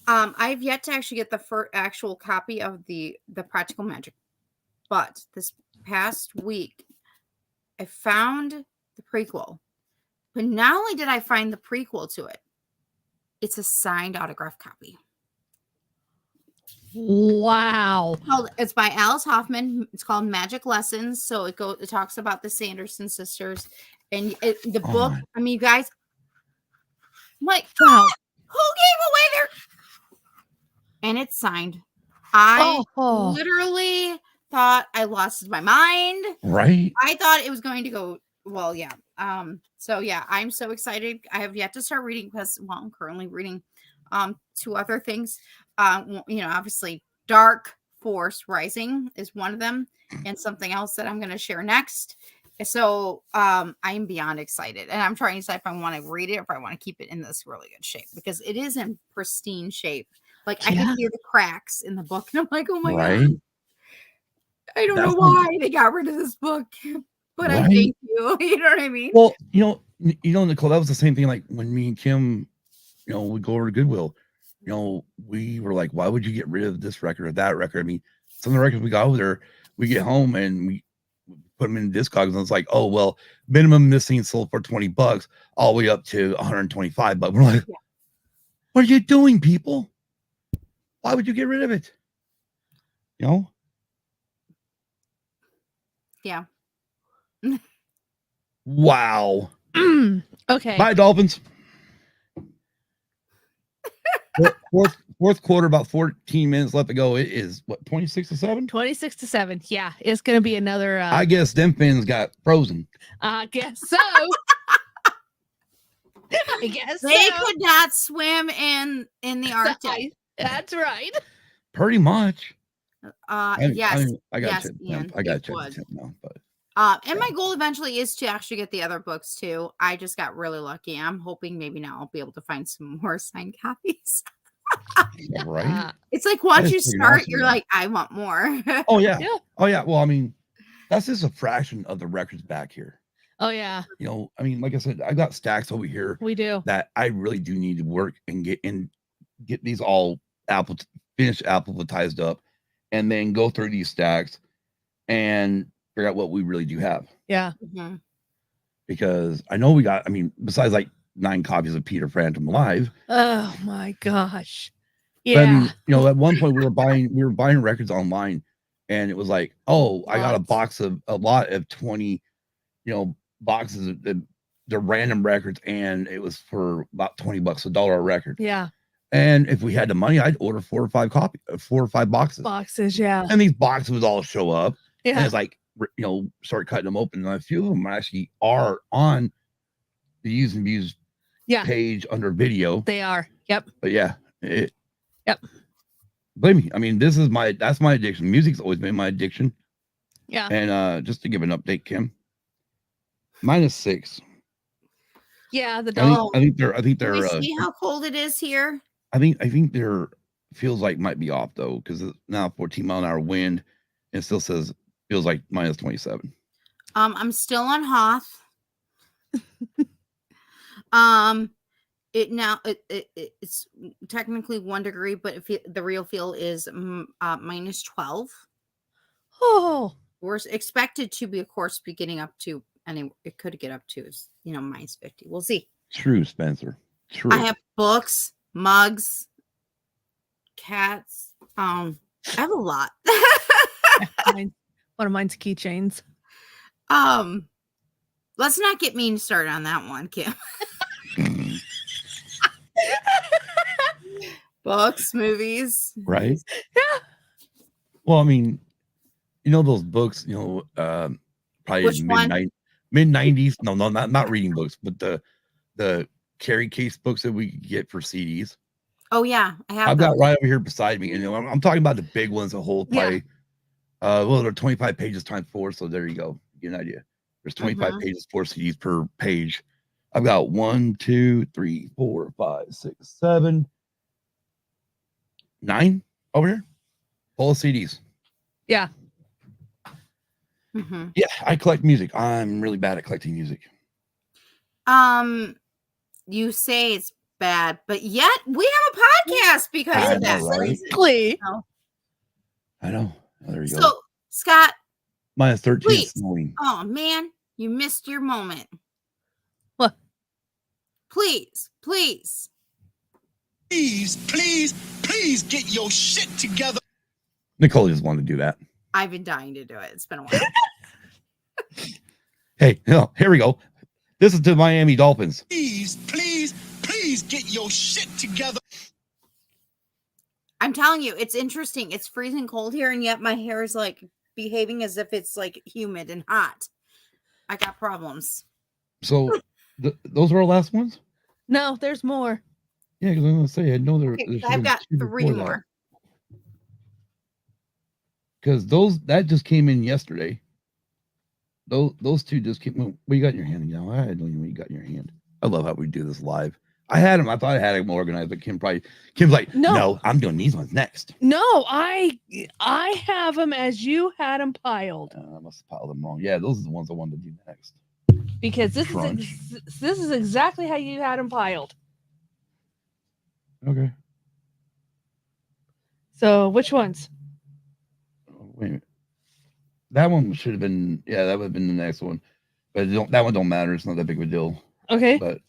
I've yet to actually get the actual copy of the Practical Magic, but this past week I found the prequel. But not only did I find the prequel to it, it's a signed autograph copy. Wow. It's by Alice Hoffman. It's called Magic Lessons. So it talks about the Sanderson sisters. And the book, I mean, you guys, I'm like, wow, who gave away their... And it's signed. I literally thought I lost my mind. Right. I thought it was going to go, well, yeah. So yeah, I'm so excited. I have yet to start reading because, I'm currently reading 2 other things. Obviously Dark Force Rising is one of them, and something else that I'm going to share next. So I am beyond excited, and I'm trying to decide if I want to read it or if I want to keep it in this really good shape, because it is in pristine shape. Like I can hear the cracks in the book, and I'm like, oh my God. I don't know why they got rid of this book, but I thank you. You know what I mean? Well, Nicole, that was the same thing. Like when me and Kim, we go over to Goodwill, we were like, why would you get rid of this record or that record? I mean, some of the records we got over there, we get home and we put them in Discogs, and it's like, oh, well, minimum missing sold for $20 all the way up to 125. But we're like, what are you doing, people? Why would you get rid of it? Yeah. Wow. Okay. Bye, Dolphins. Fourth quarter, about 14 minutes left to go. It is what, 26-7? 26-7. Yeah, it's gonna be another. I guess them fins got frozen. I guess so. I guess they could not swim in the Arctic. That's right. Pretty much. Yes. I got Ian, I got to now, but. And my goal eventually is to actually get the other books too. I just got really lucky. I'm hoping maybe now I'll be able to find some more signed copies. Yeah, right? It's like once is you pretty start, awesome, you're though. like, I want more. Oh yeah. Yeah. Oh yeah. Well, I mean, that's just a fraction of the records back here. Oh yeah, You know, I mean, like I said, I got stacks over here we do. that I really do need to work and get these all finished alphabetized up, and then go through these stacks and figure out what we really do have. Yeah. Mhm. Because I know we got, I mean, besides like 9 copies of Peter Phantom Live. Oh my gosh. But I mean, Yeah. at one point we were buying records online, and it was like, oh, I got a lot of 20, boxes of the random records, and it was for about $20, $1 a record. Yeah. And if we had the money, I'd order 4 or 5 boxes. Boxes. Yeah. And these boxes would all show up. And Yeah. it's like, start cutting them open. And a few of them actually are on the Use and Views Yeah. page under video. They are. Yep. But yeah, Yep. Believe me, I mean, that's my addiction. Music's always been my addiction. Yeah. And just to give an update, Kim, -6. Yeah. The I dog. think they're Can we see how cold it is here? I think they're feels like might be off though, because it's now 14-mile-an-hour wind, and it still says feels like -27. I'm still on Hoth. It's technically 1 degree, but the real feel is -12. Oh. We're expected to be, of course, be getting up to, and it could get up to, -50. We'll see. True, Spencer. True. I have books, mugs, cats. I have a lot. One of mine's keychains. Let's not get mean started on that one, Kim. Books, movies, Right? Yeah. Well, I mean, those books, probably Which one? mid-90s. No, not reading books, but the carry case books that we could get for CDs. Oh yeah, I have. I've those. got right over here beside me, and I'm talking about the big ones that hold probably they're 25 pages times 4, so there you go. Get an idea. There's 25 pages, 4 CDs per page. I've got 1, 2, 3, 4, 5, 6, 7, 9 over here. Full of CDs. Yeah. Yeah, I collect music. I'm really bad at collecting music. You say it's bad, but yet we have a podcast because of that. Right? Exactly. I know. Oh, there you go. So, Scott, -13 please. snowing. Oh man, you missed your moment. What? Please get your shit together. Nicole just wanted to do that. I've been dying to do it. It's been a while. Hey, here we go. This is to Miami Dolphins. Please get your shit together. I'm telling you, it's interesting. It's freezing cold here, and yet my hair is like behaving as if it's like humid and hot. I got problems. So those were our last ones? No, there's more. Yeah, because I'm going to say, I know there. Okay, I've got 3 more. Because that just came in yesterday. Those 2 just came. What you got in your hand? I don't know what you got in your hand. I love how we do this live. I had them. I thought I had them organized, but Kim's like, no, I'm doing these ones next. No, I have them as you had them piled. I must have piled them wrong. Yeah, those are the ones I wanted to do next. Because this Crunch. this is exactly how you had them piled. Okay. So which ones? Wait a minute. That one should have been. Yeah, that would have been the next one. But that one don't matter. It's not that big of a deal. Okay. But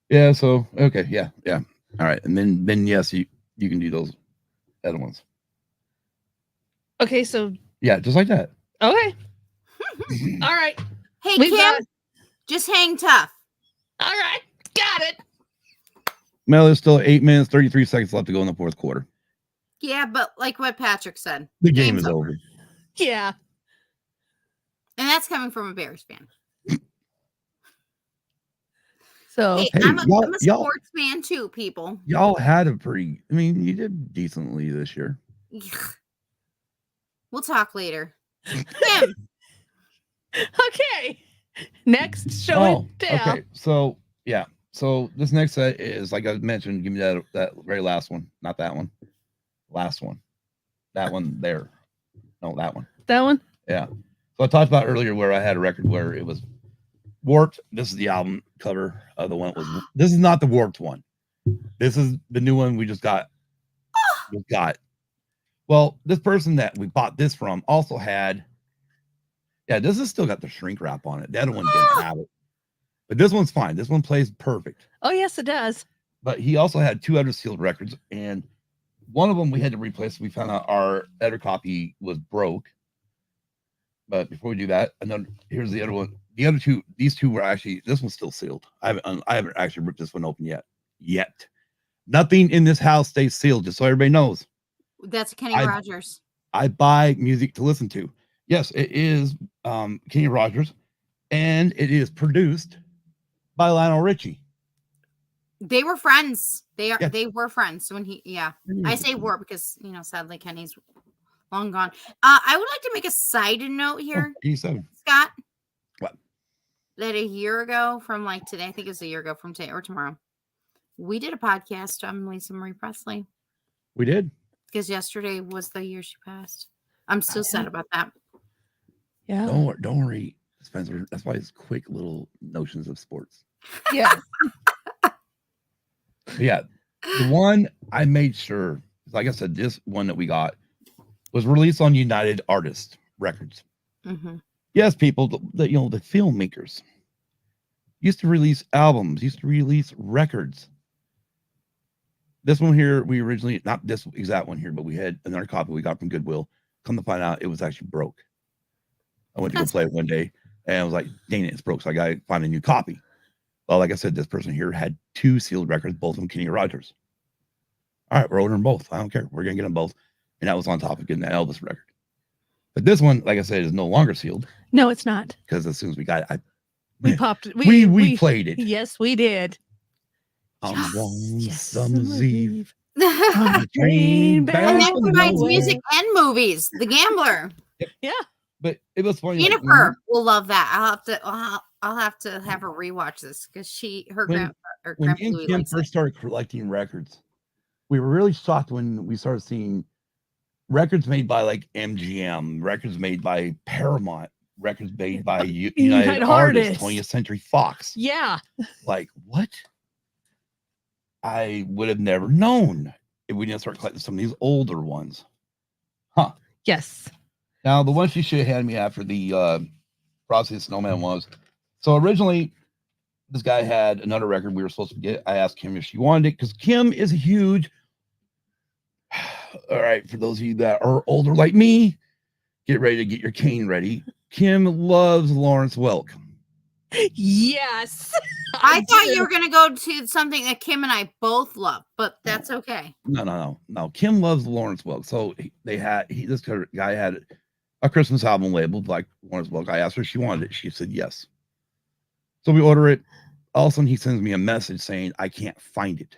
yeah, so okay, yeah. All right, and then yes, you can do those other ones. Okay, so Yeah, just like that. okay. All right. Hey, We've Kim, got- just hang tough. All right. Got it. Well, there's still 8 minutes, 33 seconds left to go in the 4th quarter. Yeah, but like what Patrick said, The game game's is over. Yeah. and that's coming from a Bears fan. So Hey, Hey, I'm a y'all- sports fan too, people. Y'all had a pretty. I mean, you did decently this year. We'll talk later. Kim, okay. Next show and tell. okay. So yeah, So this next set is, like I mentioned, give me that very last one, not that one, last one, that one there, no, that one. That one? Yeah. So I talked about earlier where I had a record where it was warped. This is the album cover of the one. This is not the warped one. This is the new one we just got. Well, this person that we bought this from also had. Yeah, this has still got the shrink wrap on it. The other one didn't have it, but this one's fine. This one plays perfect. Oh, yes, it does. But he also had 2 other sealed records, and one of them we had to replace. We found out our other copy was broke. But before we do that, here's the other one. The other two, these two were actually, this one's still sealed. I haven't actually ripped this one open yet. Nothing in this house stays sealed, just so everybody knows. That's Kenny Rogers. I buy music to listen to. Yes, it is Kenny Rogers, and it is produced by Lionel Richie. They were friends. They were friends when I Mm. say were because sadly Kenny's long gone. I would like to make a side note here, 87. Scott. What? That a year ago from like today, I think it was a year ago from today or tomorrow, we did a podcast on Lisa Marie Presley. We did. Because yesterday was the year she passed. I'm still sad about that. Yeah. Don't worry, Spencer. That's why it's quick little notions of sports. Yeah. Yeah. The one I made sure, like I said, this one that we got was released on United Artists Records. Mm-hmm. Yes, people, the filmmakers used to release albums, used to release records. This one here, we originally, not this exact one here, but we had another copy we got from Goodwill. Come to find out, it was actually broke. I went to go play it one day, and I was like, dang it, it's broke, so I got to find a new copy. Well, like I said, this person here had 2 sealed records, both of them Kenny Rogers. All right, we're ordering both. I don't care. We're going to get them both. And that was on top of getting that Elvis record. But this one, like I said, is no longer sealed. No, it's not. Because as soon as we got it, We popped it. we played it. Yes, we did. On one Yes, summer's eve. On a train And that bound for provides nowhere. music and movies. The Gambler. Yeah. But it was funny. Jennifer will love that. I'll have to have her rewatch this because her When grandpa me and Louie Kim likes first it. started collecting records, we were really shocked when we started seeing records made by like MGM, records made by Paramount, records made by United Artists, 20th Century Fox. Yeah. Like, what? I would have never known if we didn't start collecting some of these older ones. Huh. Yes. Now, the one she should have had me after the Frosty the Snowman was, so originally, this guy had another record we were supposed to get. I asked Kim if she wanted it, because Kim is a huge, all right, for those of you that are older like me, get ready to get your cane ready. Kim loves Lawrence Welk. Yes. I thought you were going to go to something that Kim and I both love, but that's okay. No. Kim loves Lawrence Welk. So this guy had a Christmas album labeled like Lawrence Welk. I asked her if she wanted it. She said yes. So we order it. All of a sudden, he sends me a message saying, I can't find it.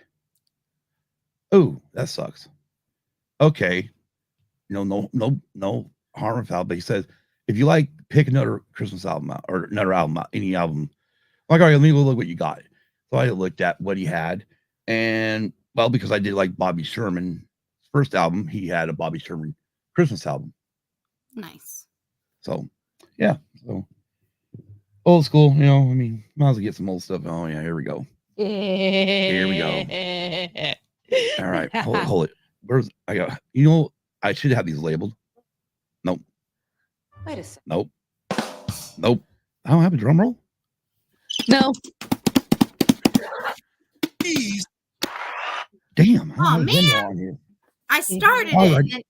Oh, that sucks. Okay. No harm or foul. But he says, if you like, pick another Christmas album out or another album out, any album. I'm like, all right, let me go look what you got. So I looked at what he had. And, well, because I did like Bobby Sherman's first album, he had a Bobby Sherman Christmas album. Nice. So, yeah. So, old school, might as well get some old stuff. Oh, yeah, here we go. Here we go. All right, hold it. I should have these labeled. Nope. Wait a second. Nope. I don't have a drum roll. No. Please. Damn. I don't Oh, have a drum man. roll on here. I started All it. right.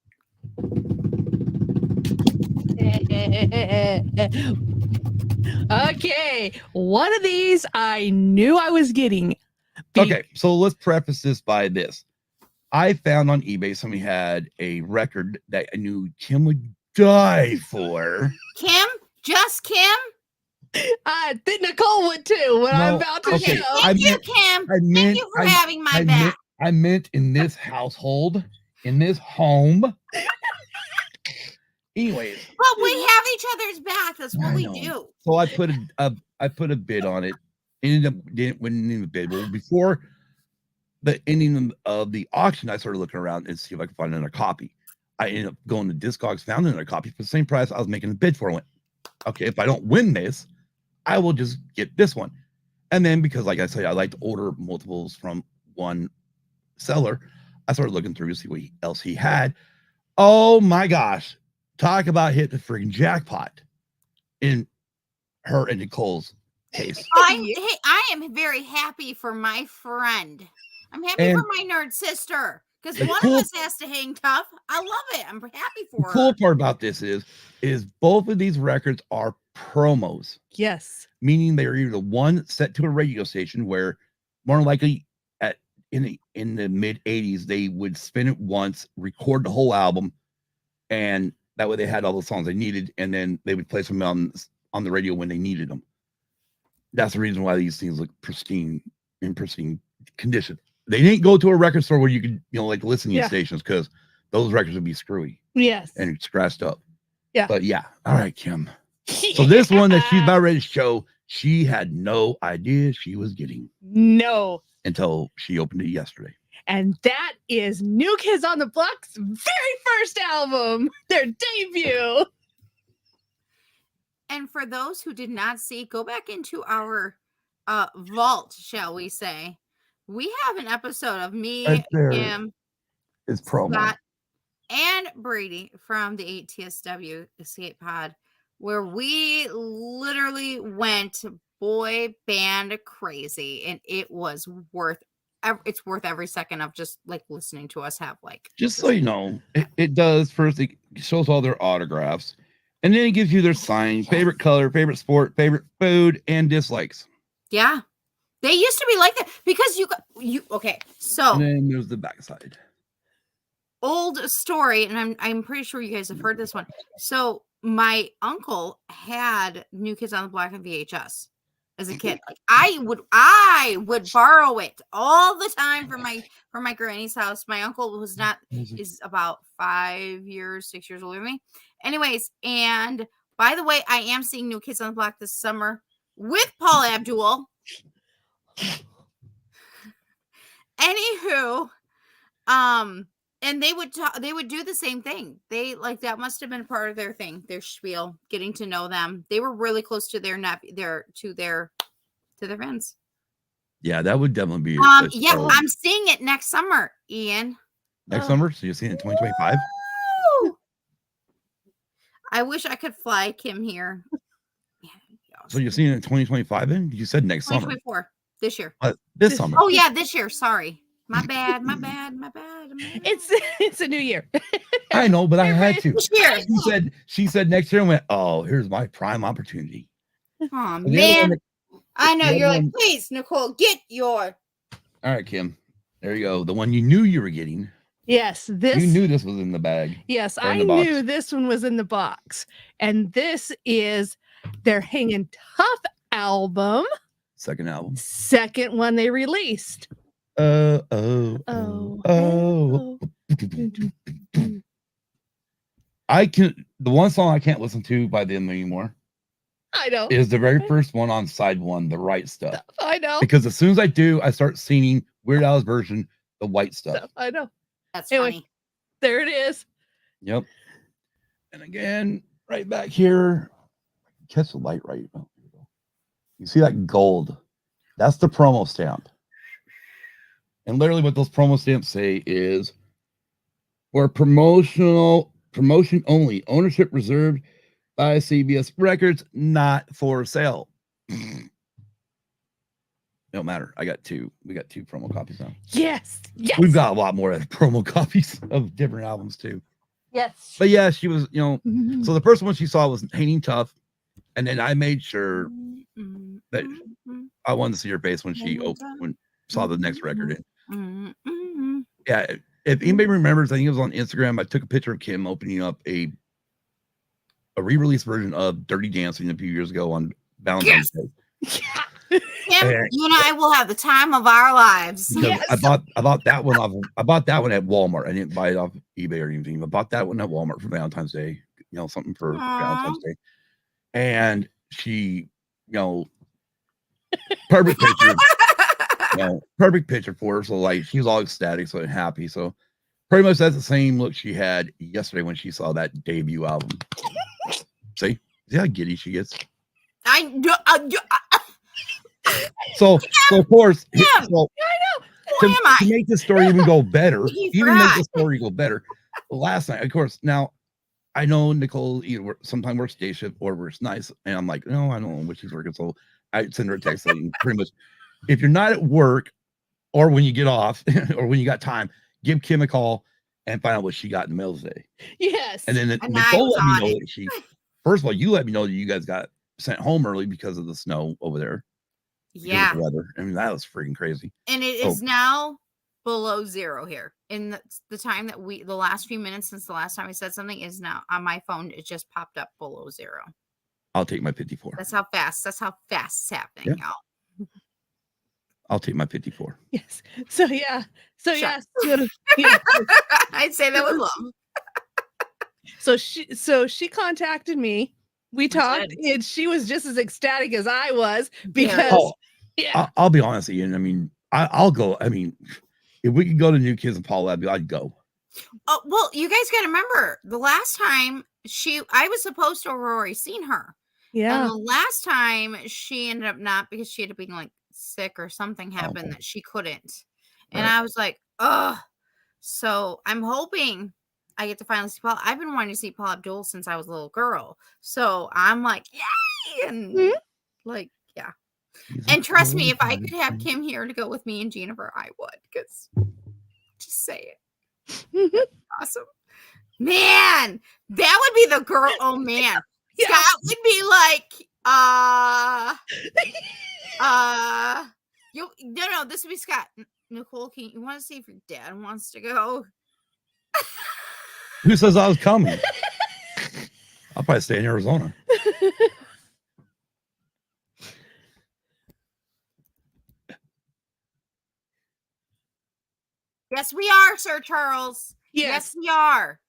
Okay. One of these I knew I was getting. Okay, so let's preface this by this. I found on eBay somebody had a record that I knew Kim would die for. Kim? Just Kim? I think Nicole would too when I'm No, about to okay. show. Thank you, Kim. Thank you for having my back. I meant in this household, in this home. Anyways, But we have each other's back. That's what I we know. do. so I put a bid on it, didn't win in the bid. Well, before the ending of the auction, I started looking around and see if I could find another copy. I ended up going to Discogs, found another copy for the same price I was making a bid for. I went, okay, if I don't win this, I will just get this one. And then because, like I said, I like to order multiples from one seller, I started looking through to see what else he had. Oh my gosh. Talk about hitting the freaking jackpot in her and Nicole's case. I am very happy for my friend. I'm happy for my nerd sister because one of us has to hang tough. I love it. I'm happy for her. The cool part about this is both of these records are promos. Yes. Meaning they're either one set to a radio station where more than likely in the mid 80s, they would spin it once, record the whole album, and that way they had all the songs they needed, and then they would play them on the radio when they needed them. That's the reason why these things look pristine condition. They didn't go to a record store where you could, like listening stations, because those records would be screwy. Yes. And scratched up. Yeah. But yeah. All right, Kim. So this one that she's about ready to show, she had no idea she was getting. No. Until she opened it yesterday. And that is New Kids on the Block's very first album, their debut. And for those who did not see, go back into our vault, shall we say. We have an episode of me, Kim, it's promo, Scott, and Brady from the ATSW Escape Pod, where we literally went boy band crazy, and it was worth every second of just like listening to us have like. Just so you know, it does. First, it shows all their autographs, and then it gives you their sign, favorite color, favorite sport, favorite food, and dislikes. Yeah, they used to be like that because you okay. So and then there's the backside. Old story, and I'm pretty sure you guys have heard this one. So my uncle had New Kids on the Block on VHS. As a kid, like I would borrow it all the time from my granny's house. My uncle is about 6 years older than me. Anyways, and by the way, I am seeing New Kids on the Block this summer with Paul Abdul. Anywho, and they would do the same thing. They like that must have been part of their thing, their spiel, getting to know them. They were really close to their friends. Yeah, that would definitely be. I'm seeing it next summer, Ian. Next summer, so you're seeing it in 2025. I wish I could fly Kim here. So you're seeing it in 2025. Then you said next summer. 2024, this year. This summer. Oh yeah, this year. Sorry. My bad. It's a new year. I know, but I had to. She said next year and went, oh, here's my prime opportunity. Oh man. I know you're like, please, Nicole, get your. All right, Kim. There you go. The one you knew you were getting. Yes, you knew this was in the bag. Yes, I knew this one was in the box. And this is their Hangin' Tough album. Second album. Second one they released. The one song I can't listen to by them anymore. I know. Is the very first one on side one, The Right Stuff. I know. Because as soon as I do, I start singing Weird Al's version, The White Stuff. I know. That's funny. There it is. Yep. And again, right back here, catch the light right. Oh, here we go. You see that gold? That's the promo stamp. And literally what those promo stamps say is for promotion only, ownership reserved by CBS Records, not for sale. Don't matter. I got two. We got two promo copies now. Yes. We've got a lot more promo copies of different albums too. Yes. But yeah, she was, so the first one she saw was Hanging Tough. And then I made sure that I wanted to see her face when she saw the next record in. Yeah. If anybody remembers, I think it was on Instagram. I took a picture of Kim opening up a re-release version of Dirty Dancing a few years ago on Valentine's Day. Kim, you and I will have the time of our lives. Yes. I bought that one at Walmart. I didn't buy it off eBay or anything. I bought that one at Walmart for Valentine's Day. Something for Valentine's Day. And she, Perfect picture. Perfect picture for her. So like she's all ecstatic, so happy. So pretty much that's the same look she had yesterday when she saw that debut album. See how giddy she gets. So of course, so Who am I? to make this story even go better, You even make forgot. the story go better. Last night, of course, now I know Nicole either sometimes works day shift or works nights, and I'm like, no, I don't know what she's working. So I send her a text saying, pretty much, if you're not at work or when you get off or when you got time, give Kim a call and find out what she got in the mail today. Yes. And then And I Nicole was let me on know it. that first of all, you let me know that you guys got sent home early because of the snow over there. Yeah. Of the weather. I mean, that was freaking crazy. And it is now below zero here. In the time that the last few minutes since the last time I said something is now on my phone. It just popped up below zero. I'll take my 54. That's how fast it's happening, y'all. I'll take my 54. Yes. So yeah. Shut. Yeah. I'd say that with love. So she contacted me. We talked, and she was just as ecstatic as I was because I'll be honest, Ian. I mean, I'll go. I mean, if we could go to New Kids and Paul, I'd go. Oh, well, you guys got to remember the last time I was supposed to have already seen her. Yeah. And the last time she ended up not because she ended up being like sick or something happened that she couldn't. And I was like, ugh. So I'm hoping I get to finally see Paul. I've been wanting to see Paul Abdul since I was a little girl. So I'm like, yay! And like, yeah. And trust me, if I could have Kim here to go with me and Jennifer, I would. Because just say it. Awesome. Man, that would be the girl. Oh man. Yeah. Scott would be like, no, this would be Scott. Nicole, you want to see if your dad wants to go? Who says I was coming? I'll probably stay in Arizona. Yes, we are, Sir Charles. Yes we are.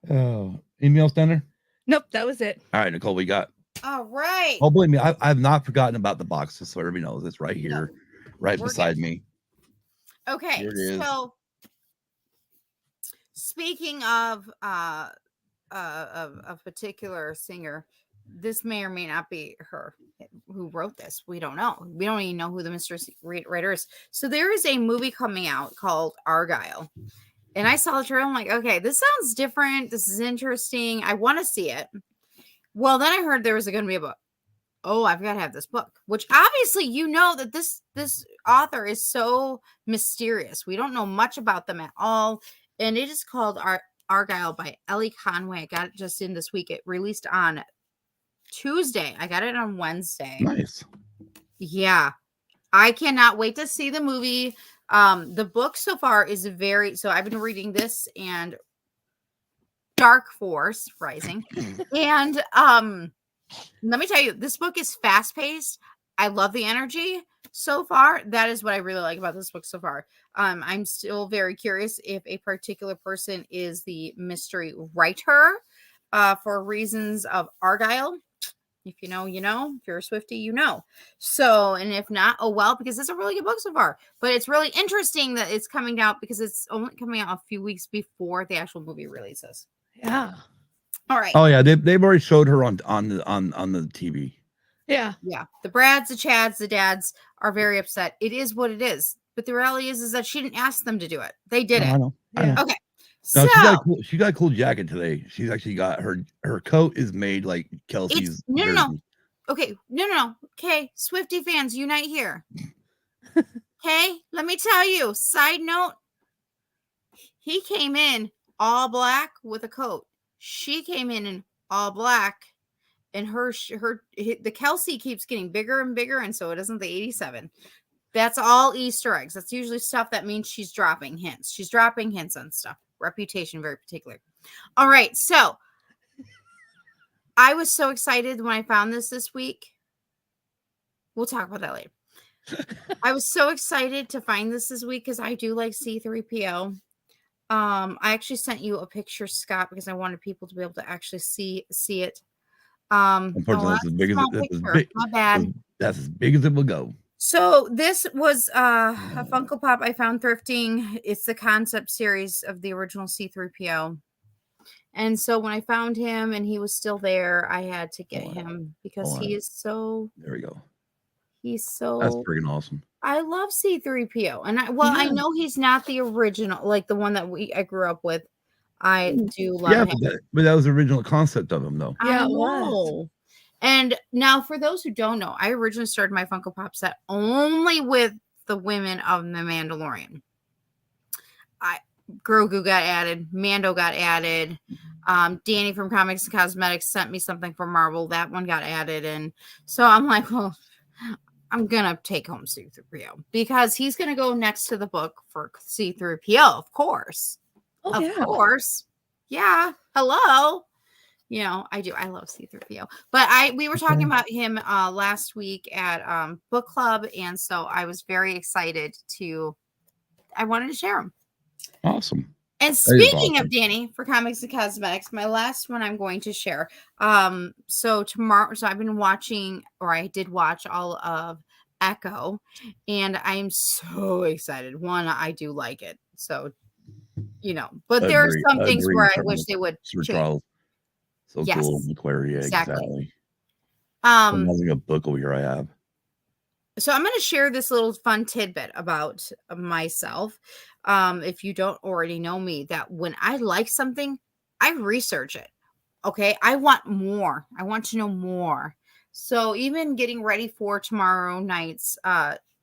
Oh, anything else down there? Nope, that was it. All right, Nicole, we got. All right. Oh, believe me, I've not forgotten about the boxes, so everybody knows it's right here, right beside me. Okay, Here it is. So speaking of a particular singer, this may or may not be her who wrote this. We don't know. We don't even know who the mystery writer is. So there is a movie coming out called Argyle. And I saw the trailer. I'm like, okay, this sounds different. This is interesting. I want to see it. Well, then I heard there was going to be a book. Oh, I've got to have this book, which obviously you know that this author is so mysterious. We don't know much about them at all. And it is called Argyle by Ellie Conway. I got it just in this week. It released on Tuesday. I got it on Wednesday. Nice. Yeah. I cannot wait to see the movie. The book so far is so I've been reading this and Dark Force Rising. And let me tell you, this book is fast-paced. I love the energy so far. That is what I really like about this book so far. I'm still very curious if a particular person is the mystery writer for reasons of Argyle. If you know, you know. If you're a Swiftie, you know. So, and if not, oh well, because it's a really good book so far. But it's really interesting that it's coming out because it's only coming out a few weeks before the actual movie releases. Yeah. All right. Oh yeah, they've already showed her on the TV. Yeah. Yeah. The Brads, the Chads, the dads are very upset. It is what it is. But the reality is that she didn't ask them to do it. They did it. I know. Okay. No, So she got a cool jacket today. She's actually got her coat is made like Kelsey's. No. Okay. No. Okay. Swiftie fans, unite here. Okay. Let me tell you. Side note. He came in all black with a coat. She came in all black, and the Kelsey keeps getting bigger and bigger, and so it isn't the 87. That's all Easter eggs. That's usually stuff that means she's dropping hints. She's dropping hints on stuff. Reputation, very particular. All right, so I was so excited when I found this week. We'll talk about that later. I was so excited to find this week because I do like C3PO. I actually sent you a picture, Scott, because I wanted people to be able to actually see it. Unfortunately, that's as big as small that's as picture. big. My bad. That's as big as it will go. So this was a Funko Pop I found thrifting. It's the concept series of the original C-3PO. And so when I found him and he was still there, I had to get him because he is so. There we go. He's so. That's freaking awesome. I love C-3PO, and I know he's not the original, like the one that I grew up with. I do love him. But that was the original concept of him, though. Yeah, I it know. was. And now, for those who don't know, I originally started my Funko Pop set only with the women of the Mandalorian. Grogu got added, Mando got added. Danny from Comics and Cosmetics sent me something from Marvel. That one got added, and so I'm like, well, I'm gonna take home C-3PO because he's gonna go next to the book for C-3PO, of course. Oh, Of course. Yeah. Hello. You know, I do. I love C-3PO. But we were talking about him last week at book club, and so I was very excited I wanted to share him. Awesome. And speaking of Danny for Comics and Cosmetics, my last one I'm going to share. So tomorrow, so I've been watching, or I did watch all of Echo, and I'm so excited. One, I do like it. So, you know, but there are some things where I wish they would change. So Yes, cool. Aquaria, exactly. Another a book over here I have. So I'm going to share this little fun tidbit about myself. If you don't already know me, that when I like something, I research it. Okay. I want more. I want to know more. So even getting ready for tomorrow night's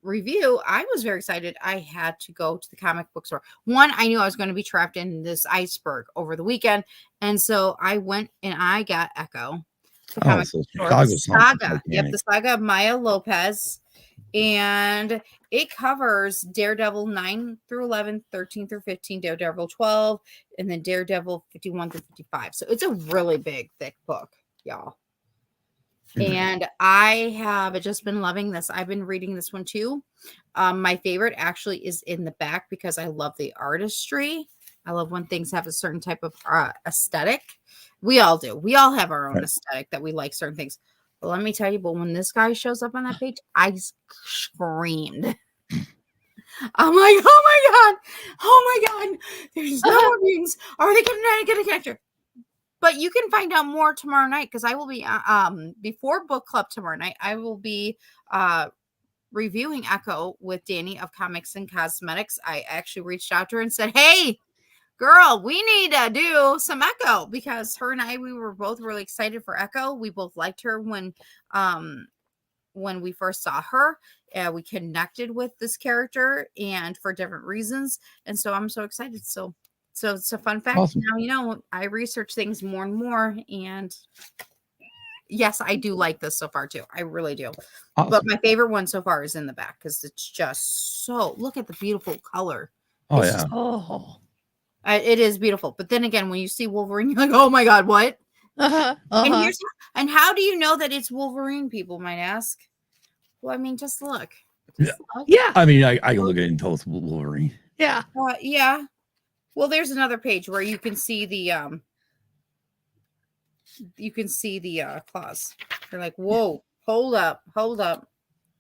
review, I was very excited. I had to go to the comic book store. One, I knew I was going to be trapped in this iceberg over the weekend. And so I went and I got Echo. The comic book store. Saga. Yep, the Saga of Maya Lopez. And it covers Daredevil 9 through 11, 13 through 15, Daredevil 12, and then Daredevil 51 through 55. So it's a really big, thick book, y'all. And I have just been loving this. I've been reading this one too. My favorite actually is in the back because I love the artistry. I love when things have a certain type of aesthetic. We all do. We all have our own aesthetic that we like certain things. But let me tell you, but when this guy shows up on that page, I screamed. I'm like, oh my God, there's no mutants. Are they going to get a connector? But you can find out more tomorrow night because I will be, before book club tomorrow night, I will be reviewing Echo with Danny of Comics and Cosmetics. I actually reached out to her and said, hey, girl, we need to do some Echo because her and I, we were both really excited for Echo. We both liked her when we first saw her. We connected with this character and for different reasons. And so I'm so excited. So it's a fun fact. Awesome. Now, you know, I research things more and more. And yes, I do like this so far too. I really do. Awesome. But my favorite one so far is in the back because it's just so, look at the beautiful color. Oh, it's yeah. It is beautiful. But then again, when you see Wolverine, you're like, oh my God, what? And how do you know that it's Wolverine, people might ask? Well, I mean, just look. Yeah. I mean, I can look at it and tell it's Wolverine. Yeah. Yeah. Well, there's another page where you can see the claws. They're like, whoa, hold up.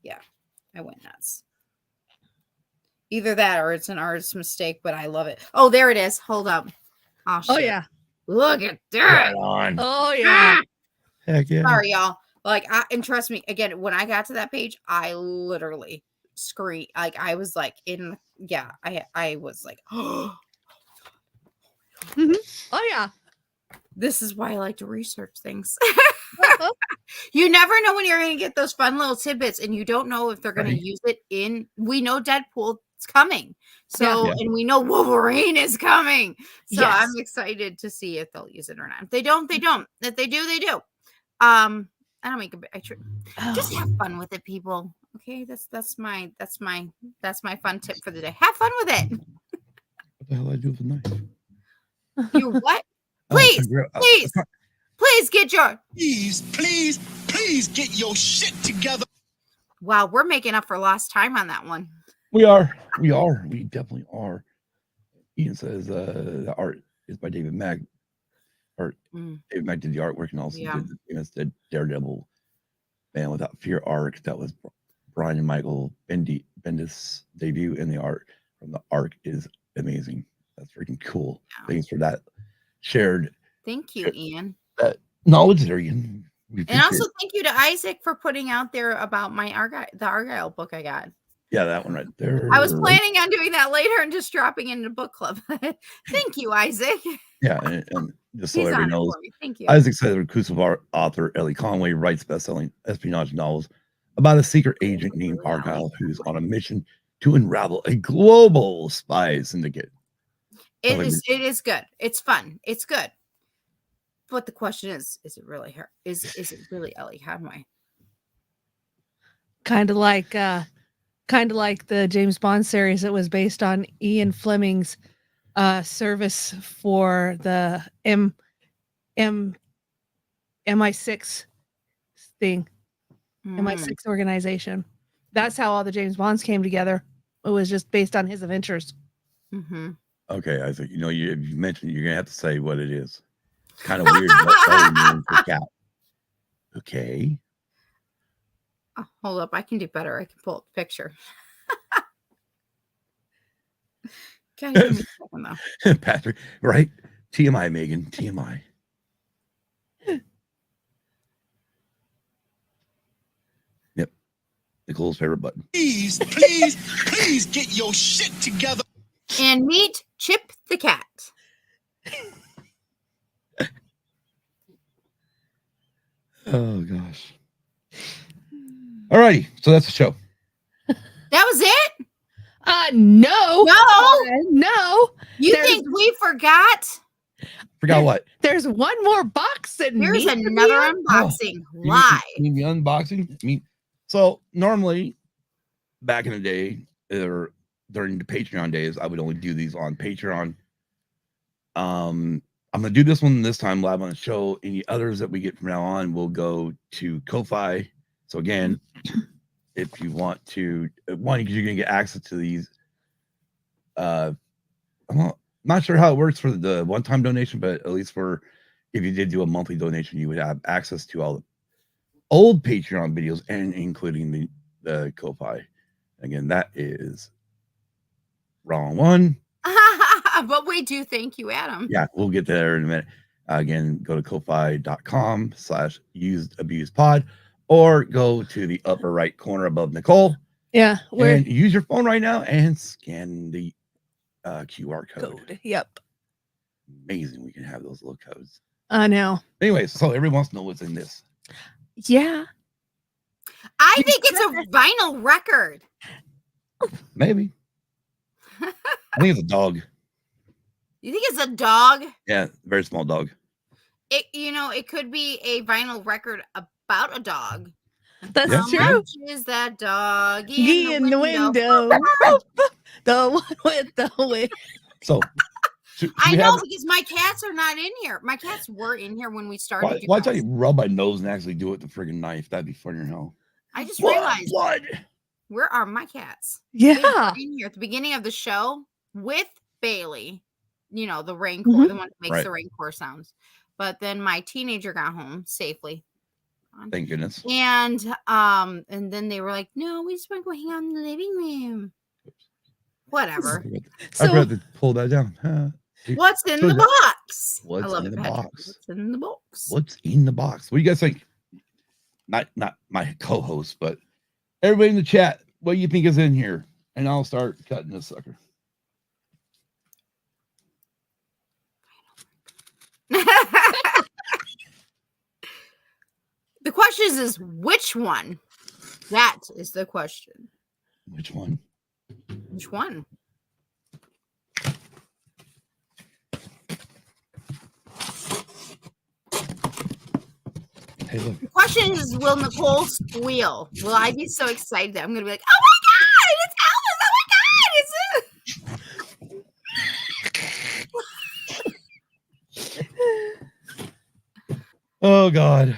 Yeah, I went nuts. Either that or it's an artist's mistake, but I love it. Oh, there it is. Hold up. Oh yeah. Look at that. Oh yeah. Heck yeah. Sorry, y'all. Like, and trust me, again, when I got to that page, I literally screamed. Like, I was like, I was like, oh. Mm-hmm. Oh yeah. This is why I like to research things. You never know when you're going to get those fun little tidbits, and you don't know if they're going to use it in. We know Deadpool's coming, so and we know Wolverine is coming. So I'm excited to see if they'll use it or not. If they don't, they don't. If they do, they do. I don't make just have fun with it, people. Okay, that's my fun tip for the day. Have fun with it. What the hell did I do with the knife? You what? Please get your. Please get your shit together. Wow, we're making up for lost time on that one. We are. We definitely are. Ian says the art is by David or Dave Knight did the artwork and also Yeah. did the famous Daredevil Man Without Fear arc. That was Brian and Michael Bendis' debut, and the art from the arc is amazing. That's freaking cool. Yeah. Thanks for that shared Thank you, Ian. knowledge there, Ian. And also thank you to Isaac for putting out there about my the Argyle book I got. Yeah, that one right there. I was planning on doing that later and just dropping into book club. Thank you, Isaac. Yeah, and just so He's everybody on it knows, for me. Thank you. Isaac says reclusive author Ellie Conway writes best-selling espionage novels about a secret agent named Really, Argyle who's on a mission to unravel a global spy syndicate. It is good. It's fun. It's good. But the question is it really her? Is it really Ellie Conway? Kind of like the James Bond series that was based on Ian Fleming's service for the MI6 thing, MI6 organization. That's how all the James Bonds came together. It was just based on his adventures. Mm-hmm. Okay, Isaac, you mentioned you're gonna have to say what it is. It's kind of weird what Ellie means for cat. Okay. Oh, hold up, I can do better. I can pull up the picture. Gotta give me a second, though. Patrick, right? TMI, Megan. TMI. Yep. Nicole's favorite button. Please get your shit together. And meet Chip the cat. Oh gosh. Alrighty, so that's the show. That was it? No. No. You There's- think we forgot? Forgot what? There's one more box that Here's needs to be another opened. unboxing. You Live. mean the unboxing? I mean, so normally back in the day, or during the Patreon days, I would only do these on Patreon. I'm gonna do this one this time live on the show. Any others that we get from now on will go to Ko-Fi. So again, if you want to, one, because you're gonna get access to these. I'm not sure how it works for the one-time donation, but at least for if you did do a monthly donation, you would have access to all the old Patreon videos and including the Ko-Fi. Again, that is wrong one. But we do thank you, Adam. Yeah, we'll get there in a minute. Again, go to ko-fi.com/usedabusedpod or go to the upper right corner above Nicole. Yeah, And use your phone right now and scan the QR code. Yep. Amazing. We can have those little codes. I know. Anyways, so everyone wants to know what's in this. Yeah. I think it's a vinyl record. Maybe. I think it's a dog. You think it's a dog? Yeah, very small dog. It could be a vinyl record about a dog. That's Yeah. How true. much is that dog In the window. The one with the wig. So should I we know have, because my cats are not in here. My cats were in here when we started. why don't you rub my nose and actually do it with the friggin' knife? That'd be funnier hell. I just realized Blood. where are my cats? They were Yeah. in here at the beginning of the show with Bailey. The raincore, Mhm. the one that makes Right. the raincore sounds. But then my teenager got home safely. Thank goodness. And then they were like, no, we just want to go hang out in the living room. Whatever. I forgot to pull that down. What's in So the that- box? What's I love in it, the Patrick. box? What's in the box? What's in the box? What do you guys think? Not my co-host, but everybody in the chat. What do you think is in here? And I'll start cutting this sucker. The question is which one? That is the question. Which one? Which one? Hey, look. The question is, will Nicole squeal? Will I be so excited that I'm going to be like, oh my God, it's Alice! Oh my God, Oh God.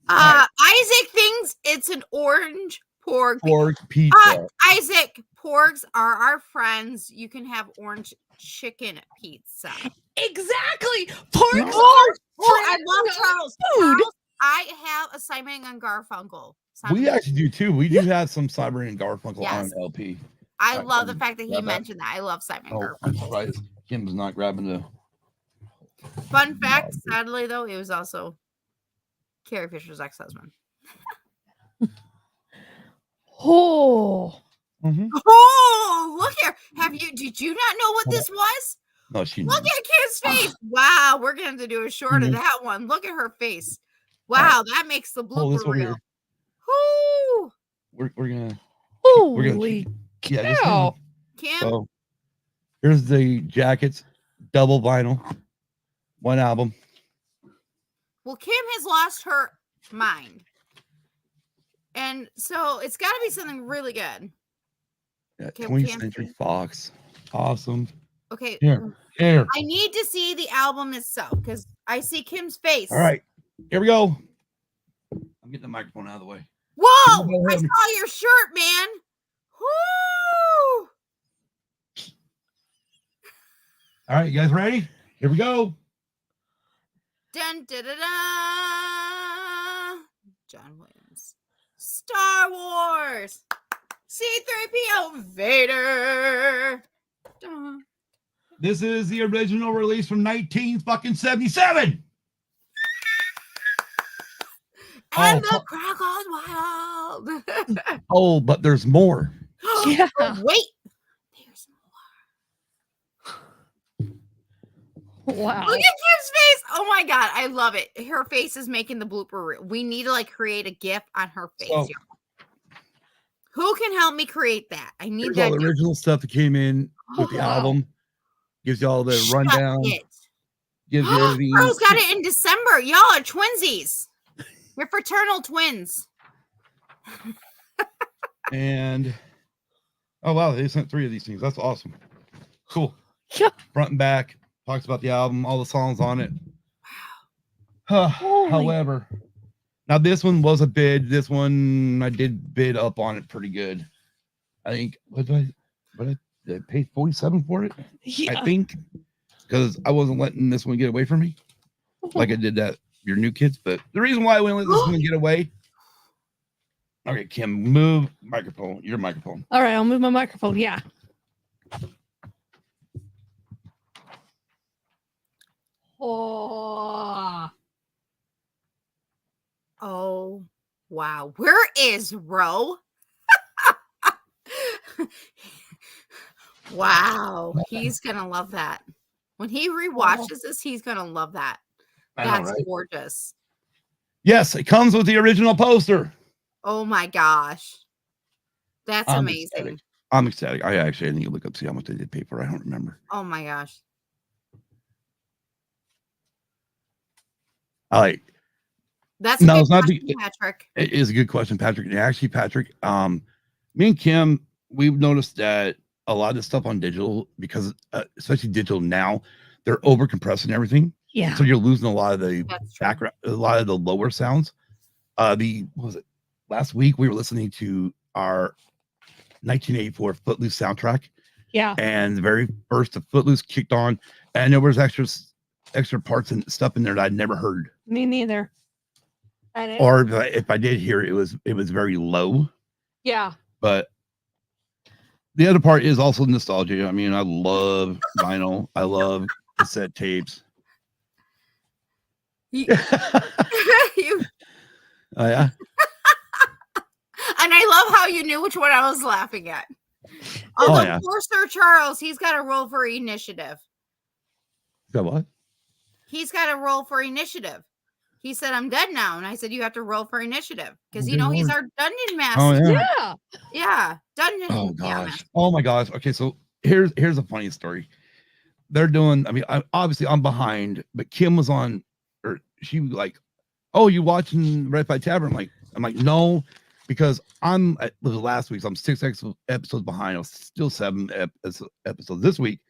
Isaac thinks it's an orange pork. Pork pizza. Isaac, porgs are our friends. You can have orange chicken pizza. Exactly. Porgs No. I love Charles. Food. Charles. I have a Simon and Garfunkel. We actually do too. We do have some Simon and Garfunkel Yes. on LP. I love the fact that he grab that. mentioned that. I love Simon Oh, I'm Garfunkel. surprised Kim's not grabbing the. Fun fact, sadly though, it was also Carrie Fisher's ex-husband. Oh. Mm-hmm. Oh, look here. Did you not know what this was? No, she. Look at Kim's face. Wow, we're going to have to do a short of that one. Look at her face. Wow, that makes the Hold this blooper over reel. here. Whoo! We're gonna. Holy Yeah, just cow. Kim, so here's the jackets, double vinyl, one album. well, Kim has lost her mind. And so it's got to be something really good. Yeah, Kim 20th can't Century see. Fox. Awesome. Okay. Here. I need to see the album itself because I see Kim's face. All right. Here we go. I'm getting the microphone out of the way. Whoa! Go I ahead. saw your shirt, man. Woo! All right, you guys ready? Here we go. Dun da da da. John Williams. Star Wars. C-3PO Vader. Dun. This is the original release from 1977. And Oh, the crowd goes wild. Oh, but there's more. Yeah. Oh, wait. There's Wow. Look at Kim's face. Oh my god, I love it. Her face is making the blooper reel. We need to create a GIF on her face. So- y'all. Who can help me create that? I need Here's that. all the GIF. original stuff that came in with the Oh, wow. album. Gives you all the Shut rundown. it. Gives you everything. Girls got it in December. Y'all are twinsies. You're fraternal twins. And oh wow, they sent 3 of these things. That's awesome. Cool. Yeah. Front and back. Talks about the album, all the songs on it. Holy- However, now this one was a bid. This one I did bid up on it pretty good. I think did I pay 47 for it? Yeah. I think because I wasn't letting this one get away from me like I did that your new kids. But the reason why I wouldn't let this one get away. Okay, Kim, move microphone. Your microphone. All right, I'll move my microphone. Yeah. Oh. Oh, wow. Where is Ro? Wow. He's going to love that. When he rewatches this, he's going to love that. I know, That's right? gorgeous. Yes, it comes with the original poster. Oh my gosh. That's I'm amazing. ecstatic. I'm ecstatic. I need to look up see how much they did pay for it. I don't remember. Oh my gosh. I like That's a No, good it's not question, the- Patrick. it is a good question, Patrick. And actually, Patrick, me and Kim, we've noticed that a lot of stuff on digital, because especially digital now, they're over compressing everything. Yeah. So you're losing a lot of the That's true. background, a lot of the lower sounds. What was it? Last week we were listening to our 1984 Footloose soundtrack, Yeah. and the very first of Footloose kicked on, and there was extra parts and stuff in there that I'd never heard. Me neither. And it, Or if I did hear it, it was very low. yeah. But the other part is also nostalgia. I mean, I love vinyl. I love cassette tapes. You- Oh, yeah. And I love how you knew which one I was laughing at. Oh, Although yeah. poor Sir Charles, he's got to roll for initiative. Got what? He's got to roll for initiative. He said, I'm dead now. And I said, you have to roll for initiative because, Oh, you know, good he's Lord. our dungeon master. Oh, yeah. Yeah. Yeah. Dungeon. Oh yeah, gosh. Oh my gosh. Okay, so here's a funny story. They're doing. I mean, I'm behind, but Kim was on, or she was like, "Oh, you watching Red Fight Tavern?" I'm like, no, because it was last week. So I'm 6 episodes behind. I was still 7 episodes this week.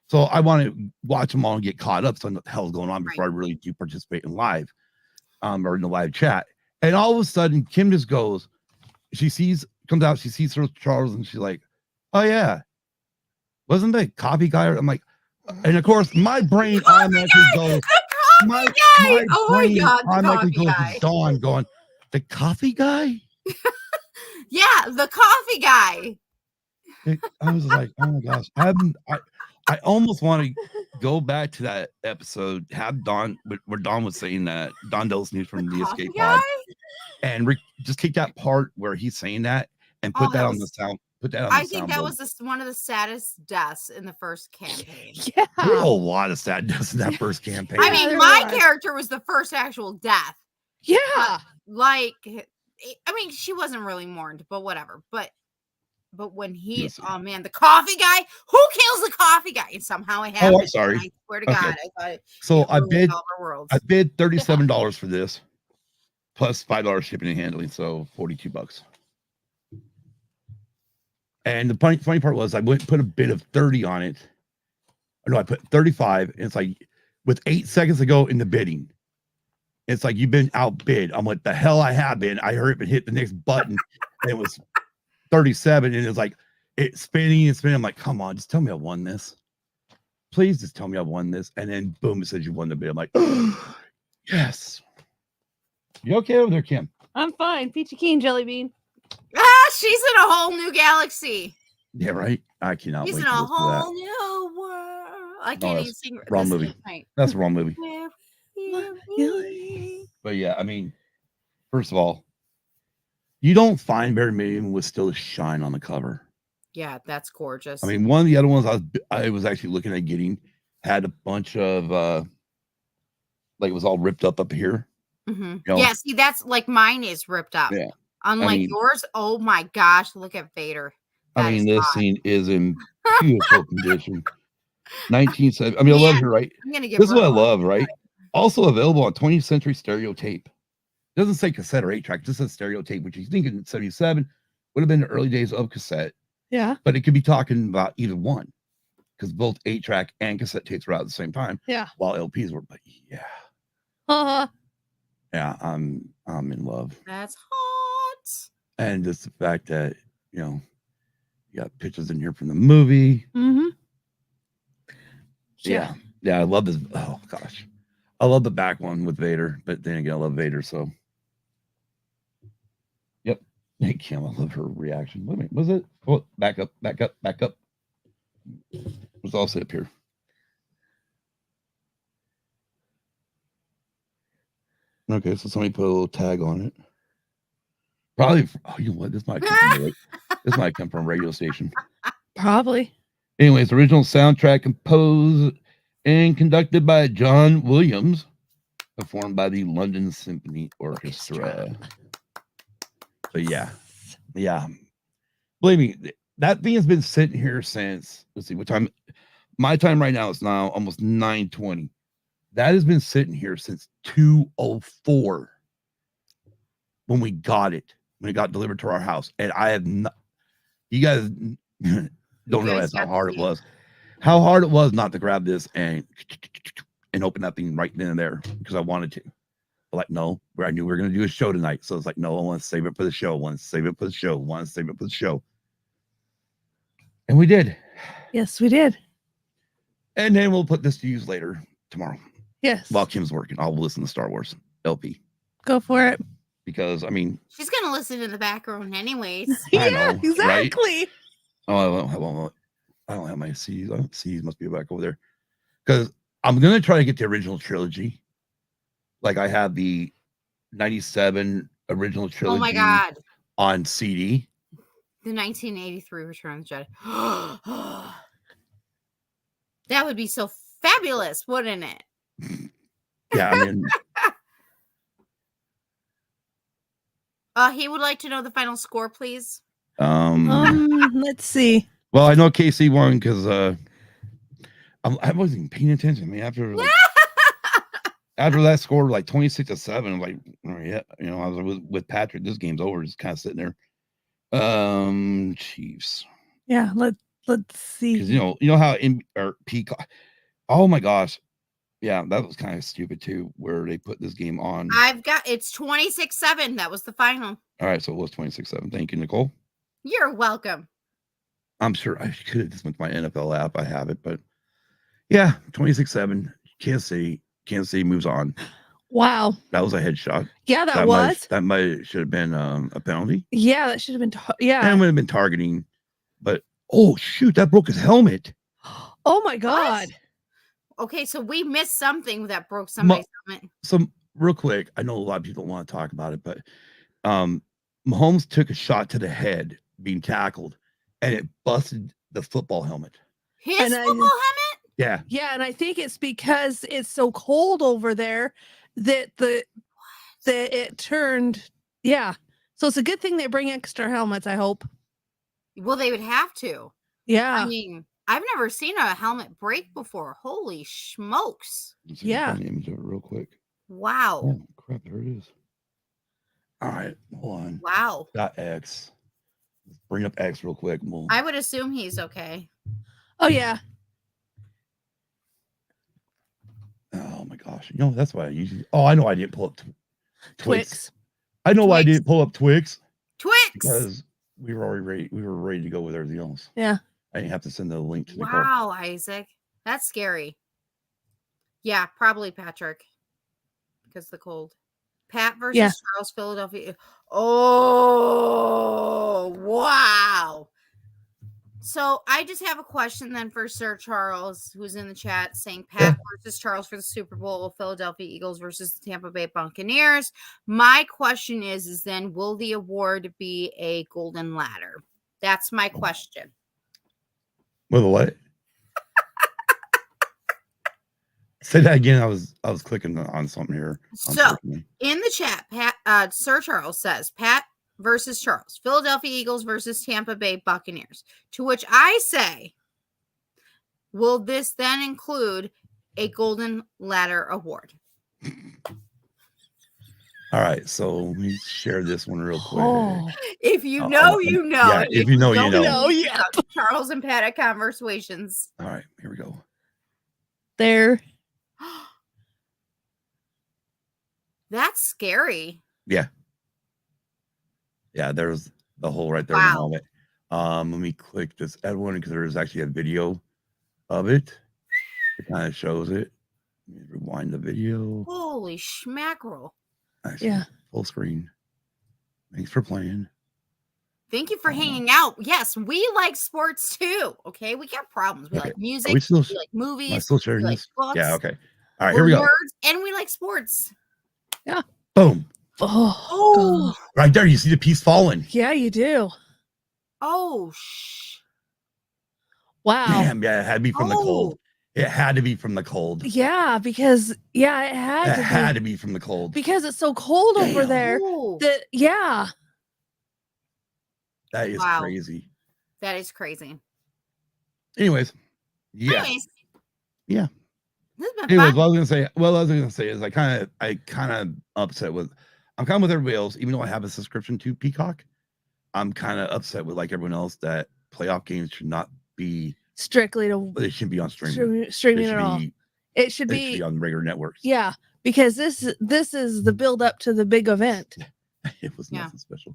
So I want to watch them all and get caught up. So I know what the hell's going on before I really do participate in live, or in the live chat. And all of a sudden, Kim just goes. Comes out, she sees Sir Charles, and she's like, "Oh yeah, wasn't that coffee guy?" I'm like, and of course, my brain automatically goes, my Oh my brain God, the automatically coffee goes guy. to Dawn going, the coffee guy? Yeah, the coffee guy. I was like, oh my gosh. I almost want to go back to that episode, have Dawn where Dawn was saying that Dawn Dell's news from the Coffee escape guy? pod and just take that part where he's saying that and Oh, put that that on the was- sound. Put that on the I think that soundboard. was one of the saddest deaths in the first campaign. Yeah. There were a lot of sadness in that first campaign. I Yeah, mean, there my was. character was the first actual death. Yeah. Like, I mean, she wasn't really mourned, but whatever. But when he, Listen. oh man, the coffee guy, who kills the coffee guy? And somehow it happened. I'm sorry. And I swear to Okay. God, I thought So it I ruined bid all our worlds. I bid $37 for this, plus $5 shipping and handling, so $42. And the funny part was I went and put a bid of 30 on it. No, I put 35, and it's like with 8 seconds to go in the bidding. It's like you've been outbid. I'm like, the hell I have been. I hurried up and hit the next button, and it was 37, and it's like it's spinning and spinning. I'm like, come on, just tell me I won this. Please just tell me I won this. And then boom, it says you won the bid. I'm like, oh, yes. You okay over there, Kim? I'm fine. Peachy Keen Jelly Bean. She's in a whole new galaxy. Yeah, right. I cannot She's wait in to a listen to that. whole new world. I No, can't even that's sing. wrong this movie. tonight. That's the wrong movie. Where But yeah, I mean, first of all, you don't find very many with still a shine on the cover. Yeah, that's gorgeous. I mean, one of the other ones I was actually looking at getting had a bunch of like it was all ripped up here. Mhm. you know, Yeah, see, that's like mine is ripped up. Yeah. Unlike mean- yours, oh my gosh, look at Vader. I That mean, is this hot. scene is in beautiful condition. 1970. I mean, I love Man, her, right? I'm gonna give This is what I her a- love, right? Also available on 20th Century Stereo Tape. Doesn't say cassette or 8-track, just says stereo tape, which you think in 77 would have been the early days of cassette, Yeah. but it could be talking about either one because both 8-track and cassette tapes were out at the same time Yeah. while LPs were. But yeah, Uh-huh. I'm in love. That's hot. And just the fact that, you got pictures in here from the movie. Mm-hmm. Yeah. I love this. Oh gosh. I love the back one with Vader, but then again, I love Vader. So, yep. Hey, Kim, I love her reaction. Wait a minute. Was it? Oh, back up. Let's all sit up here. Okay, so somebody put a little tag on it. Probably. Oh, you know what? This might come from a radio station. Probably. Anyways, original soundtrack composed and conducted by John Williams, performed by the London Symphony Orchestra. But yeah. Believe me, that thing has been sitting here since, let's see what time. My time right now is now almost 9:20. That has been sitting here since 2:04 when we got it, when it got delivered to our house. And I have not, you guys don't realize how hard it was. How hard it was not to grab this and open that thing right then and there because I wanted to. But like, no, I knew we were going to do a show tonight. So it's like, no, I want to save it for the show. And we did. Yes, we did. And then we'll put this to use later tomorrow Yes. while Kim's working. I'll listen to Star Wars LP Go for it. because, I mean, She's gonna listen in the background anyways. I Yeah, know, right? exactly. Oh, I don't have my CDs. CDs must be back over there because I'm going to try to get the original trilogy. Like I have the 97 original trilogy Oh my god. on CD. The 1983 Return of the Jedi. That would be so fabulous, wouldn't it? Yeah, I mean, He would like to know the final score, please. Let's see. well, I know KC won because I wasn't even paying attention. I mean, after that score, like 26-7, I'm like, oh, yeah, I was with Patrick. This game's over. Just kind of sitting there. Chiefs. Yeah, let's see. Because you know how Peacock. Oh my gosh, yeah, that was kind of stupid too. Where they put this game on. It's 26-7. That was the final. All right, so it was 26-7. Thank you, Nicole. You're welcome. I'm sure I could have just went to my NFL app. I have it, but yeah, 26-7. Kansas City Kansas City moves on. Wow. That was a headshot. Yeah, that was. That might should have been a penalty. Yeah, that should have been. And it would have been targeting. But oh shoot, that broke his helmet. Oh my God. Okay, so we missed something that broke somebody's helmet. So real quick, I know a lot of people don't want to talk about it, but Mahomes took a shot to the head being tackled, and it busted the football helmet. His football helmet? Yeah. Yeah, and I think it's because it's so cold over there that it turned. Yeah. So it's a good thing they bring extra helmets, I hope. Well, they would have to. Yeah. I mean, I've never seen a helmet break before. Holy smokes. Let's see if I Yeah. can find the image of it real quick. Wow. Oh crap, there it is. All right, hold on. Wow. Got X. Let's bring up X real quick. I would assume he's okay. Oh yeah. Oh my gosh. That's why I usually. Oh, I know I didn't pull up Twix. I know why I Twix. didn't pull up Twix. Twix. Because we were already ready. We were ready to go with everything else. Yeah. I didn't have to send the link to Nicole. Wow, Isaac. That's scary. Yeah, probably Patrick. Because the cold. Pat versus Charles, Philadelphia. Oh, wow. So I just have a question then for Sir Charles, who's in the chat, saying Pat versus Charles for the Super Bowl, Philadelphia Eagles versus the Tampa Bay Buccaneers. My question is then will the award be a golden ladder? That's my question. With a what? Say that again. I was clicking on something here. So in the chat, Pat, Sir Charles says Pat versus Charles, Philadelphia Eagles versus Tampa Bay Buccaneers. To which I say, will this then include a golden ladder award? All right, so let me share this one real quick. Oh. If you know, you know. Yeah, if you know, you don't know. yeah. Charles and Pat at Conversations. All right, here we go. There. That's scary. Yeah, there's the hole right there in the helmet. Let me click this add one because there's actually a video of it. It kind of shows it. Let me rewind the video. Holy schmackerel. Actually, full screen. Thanks for playing. Thank you for hanging out. Yes, we like sports too. Okay, we got problems. We like music. We like movies. Am I still sharing we this? like books. Yeah. Okay. All right. Here we go. And we like sports. Yeah. Boom. Oh. Right there. You see the piece falling. Yeah, you do. Oh. Wow. Damn. Yeah. It had to be from the cold. It had to be from the cold. Yeah, because it had to be from the cold because it's so cold over there. That that is crazy. That is crazy. Anyways, yeah. This has been Anyways, fun. what I was gonna say is I kind of upset with. I'm kind of with everybody else, even though I have a subscription to Peacock. I'm kind of upset with like everyone else that playoff games should not be strictly to. They shouldn't be on streaming. Streaming at all. It should be on regular networks. Yeah, because this is the build up to the big event. It was nothing special.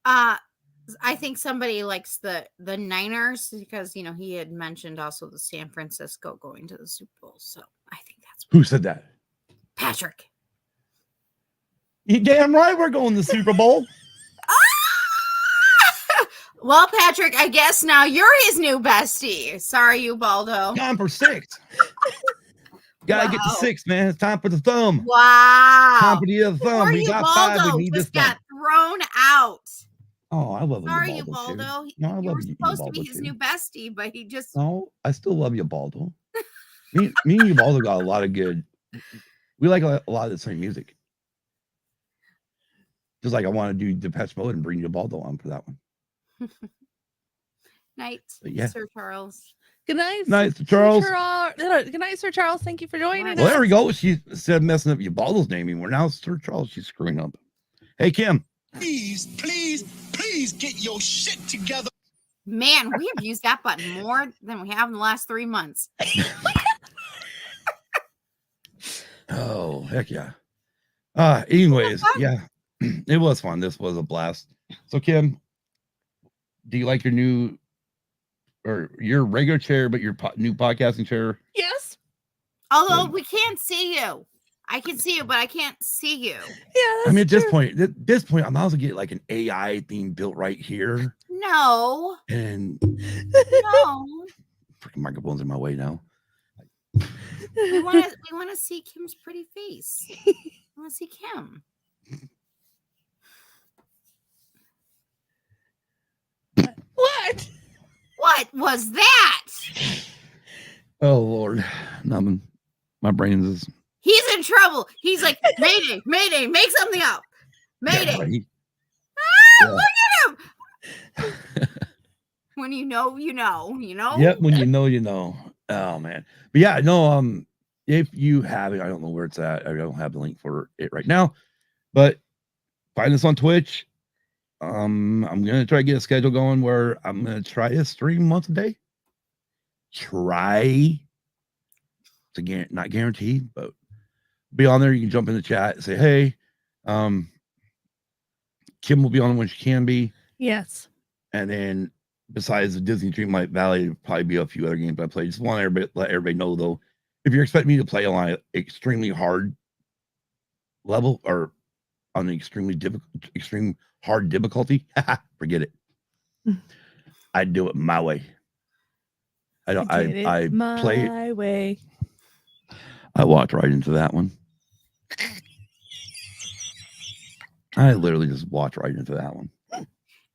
I think somebody likes the Niners because he had mentioned also the San Francisco going to the Super Bowl. So I think that's who said that. Patrick. You damn right we're going to the Super Bowl. Well, Patrick, I guess now you're his new bestie. Sorry, you Baldo. Time for 6. Gotta get to 6, man. It's time for the thumb. Wow. Time for the other thumb. Sorry, We got Baldo 5. We need this just got thumb. thrown out. Oh, I love Sorry, you, Baldo. Baldo. No, I You love were you, supposed to Baldo be his too. new bestie, but he just. No, I still love you, Baldo. me and you, Baldo, got a lot of good. We like a lot of the same music. Just like I want to do Depeche Mode and bring you Baldo on for that one. Night, Yeah. Sir Charles. Good night, Nice, Charles. Good night, Sir Charles. Thank you for joining us. Well, there we go. She said messing up your Baldo's name. And we're now Sir Charles. She's screwing up. Hey, Kim. Please get your shit together. Man, we have used that button more than we have in the last 3 months. Oh, heck yeah. Anyways, yeah, it was fun. This was a blast. So, Kim, do you like your regular chair, but your new podcasting chair? Yes. Although we can't see you. I can see you, but I can't see you. Yeah, I mean, that's at this point, I'm also get like an AI thing built right here, No. and No. freaking microphone's in my way now. We want to see Kim's pretty face. I want to see Kim. What? What was that? Oh Lord, nothing. My brain is. He's in trouble. He's like, Mayday, Mayday, make something up. Mayday. Yeah, right. Look at him. When you know, you know, you know. Yep, when you know, you know. Oh man, but yeah, no. If you have it, I don't know where it's at. I don't have the link for it right now, but find us on Twitch. I'm gonna try to get a schedule going where I'm gonna try to stream once a day. Try. It's not guaranteed, but be on there. You can jump in the chat and say, "Hey, Kim will be on when she can be." Yes. And then besides the Disney Dreamlight Valley, there'll probably be a few other games I play. Just want to let everybody know though, if you're expecting me to play on an extremely hard level or on an extreme hard difficulty, forget it. I do it my way. I don't. I play it my way. I walked right into that one. I literally just walked right into that one.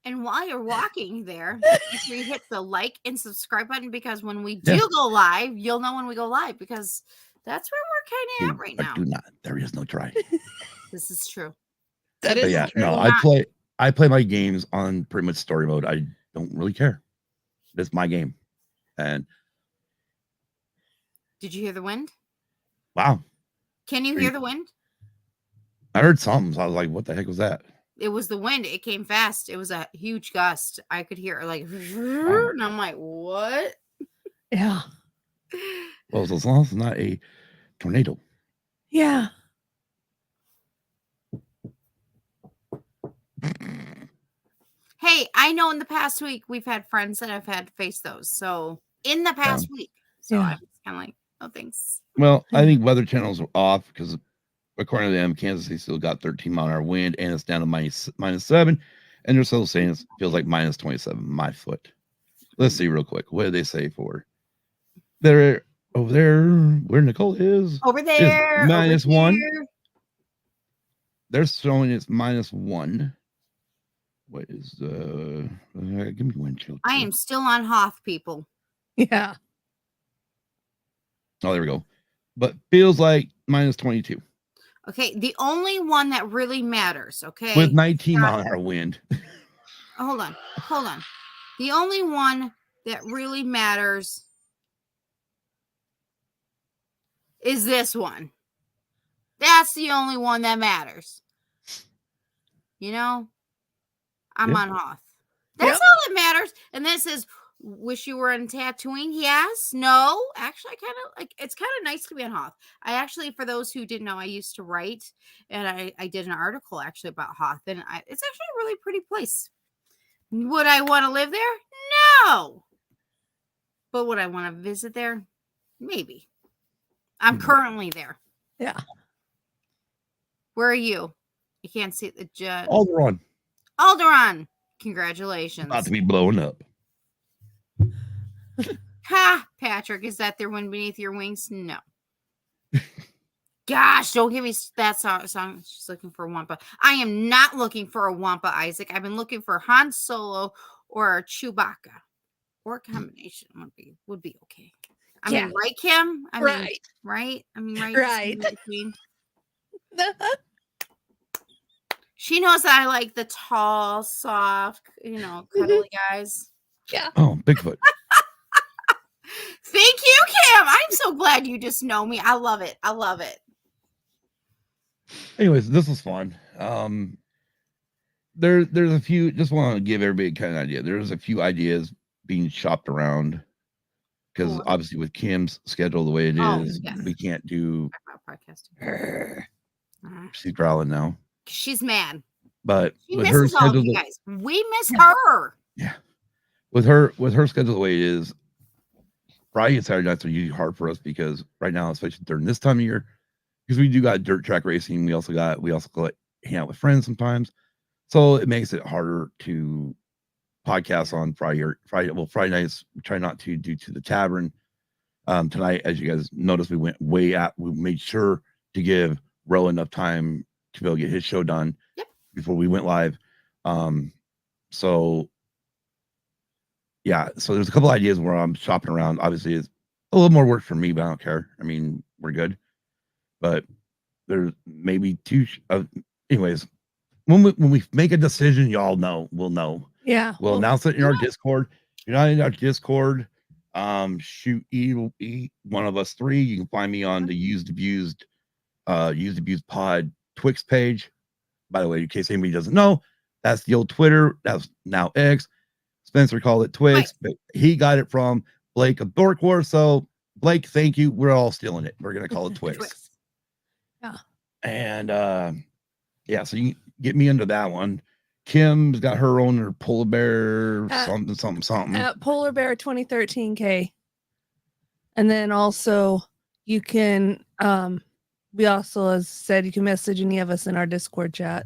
And while you're walking there, make sure you hit the like and subscribe button because when we do go live, you'll know when we go live because that's where we're kind of at right now. I do not. There is no try. This is true. That But is yeah, true. no, I play my games on pretty much story mode. I don't really care. It's my game. And did you hear the wind? wow. Can you hear the wind? I heard something. So I was like, what the heck was that? It was the wind. It came fast. It was a huge gust. I could hear it like, and I'm like, what? Yeah. Well, as long as it's not a tornado. Yeah. Hey, I know in the past week we've had friends that have had to face those. So in the past week. So I'm just kind of like, oh, thanks. Well, I think weather channels are off because according to them, Kansas City still got 13 mile an hour wind and it's down to -7. And they're still saying it feels like -27. My foot. Let's see real quick. What did they say for? They're over there where Nicole is. Over there. -1. They're showing it's -1. What is give me wind chill? I am still on Hoth, people. Yeah. Oh, there we go. But feels like -22. Okay, the only one that really matters, okay? With 19 mile an hour wind. Hold on. The only one that really matters is this one. That's the only one that matters. You know? I'm on Hoth. That's all that matters. And then it says, wish you were on Tatooine? Yes. No. Actually, I kind of like it's kind of nice to be on Hoth. I actually, for those who didn't know, I used to write and I did an article actually about Hoth. And it's actually a really pretty place. Would I want to live there? No. But would I want to visit there? Maybe. I'm currently there. Yeah. Where are you? You can't see the judge. Alderaan. Congratulations. About to be blowing up. Ha, Patrick, is that their wind beneath your wings? No. Gosh, don't give me that song. She's looking for a Wampa. I am not looking for a Wampa, Isaac. I've been looking for Han Solo or Chewbacca. Or a combination would be okay. I mean, right, Kim? I mean, right? I mean, right. She knows that I like the tall, soft, cuddly guys. Yeah. Oh, Bigfoot. Thank you, Kim. I'm so glad you just know me. I love it. Anyways, this was fun. There's a few. Just want to give everybody kind of idea. There's a few ideas being shopped around because obviously with Kim's schedule the way it is, we can't do. She's growling now. She's mad. But she with her misses all of schedule, you guys. We miss her. Yeah. With her schedule the way it is, Friday and Saturday nights are usually hard for us because right now, especially during this time of year, because we do got dirt track racing. We also go hang out with friends sometimes. So it makes it harder to podcast on Friday. Well, Friday nights we try not to due to the tavern. Tonight, as you guys noticed, we went way out. We made sure to give Ro enough time to be able to get his show done before we went live. So yeah, so there's a couple ideas where I'm shopping around. Obviously, it's a little more work for me, but I don't care. I mean, we're good. But there's maybe two. Anyways, when we make a decision, y'all know. We'll know. Yeah. We'll announce it in our Discord. If you're not in our Discord, shoot one of us three. You can find me on the Used Abused Pod Twix page. By the way, in case anybody doesn't know, that's the old Twitter. That's now X. Spencer called it Twix, but he got it from Blake of Dork War. So Blake, thank you. We're all stealing it. We're gonna call it Twix. Yeah. And yeah, so you can get me into that one. Kim's got her own her polar bear something. At Polar Bear 2013K. And then also you can we also, as said, you can message any of us in our Discord chat.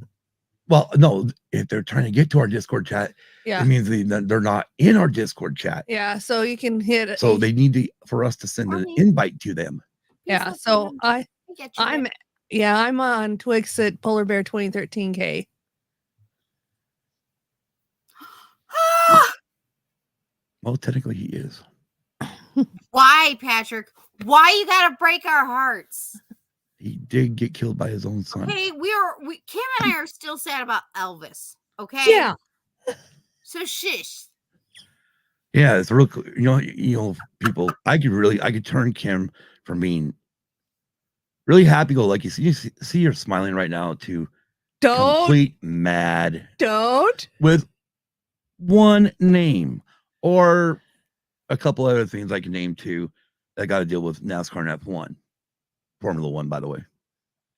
Well, no, if they're trying to get to our Discord chat, Yeah. it means they're not in our Discord chat. Yeah, so you can hit So they need for us to send an invite to them. Yeah, so I'm on Twix at Polar Bear 2013K. Well, technically he is. Why, Patrick? Why you gotta break our hearts? He did get killed by his own son. Okay, Kim and I are still sad about Elvis. Okay. Yeah. So shush. Yeah, it's real. You know, people. I could turn Kim from being really happy go lucky. You see, you're smiling right now to complete mad. Don't With one name or a couple other things I can name too that got to deal with NASCAR and F1, Formula One, by the way.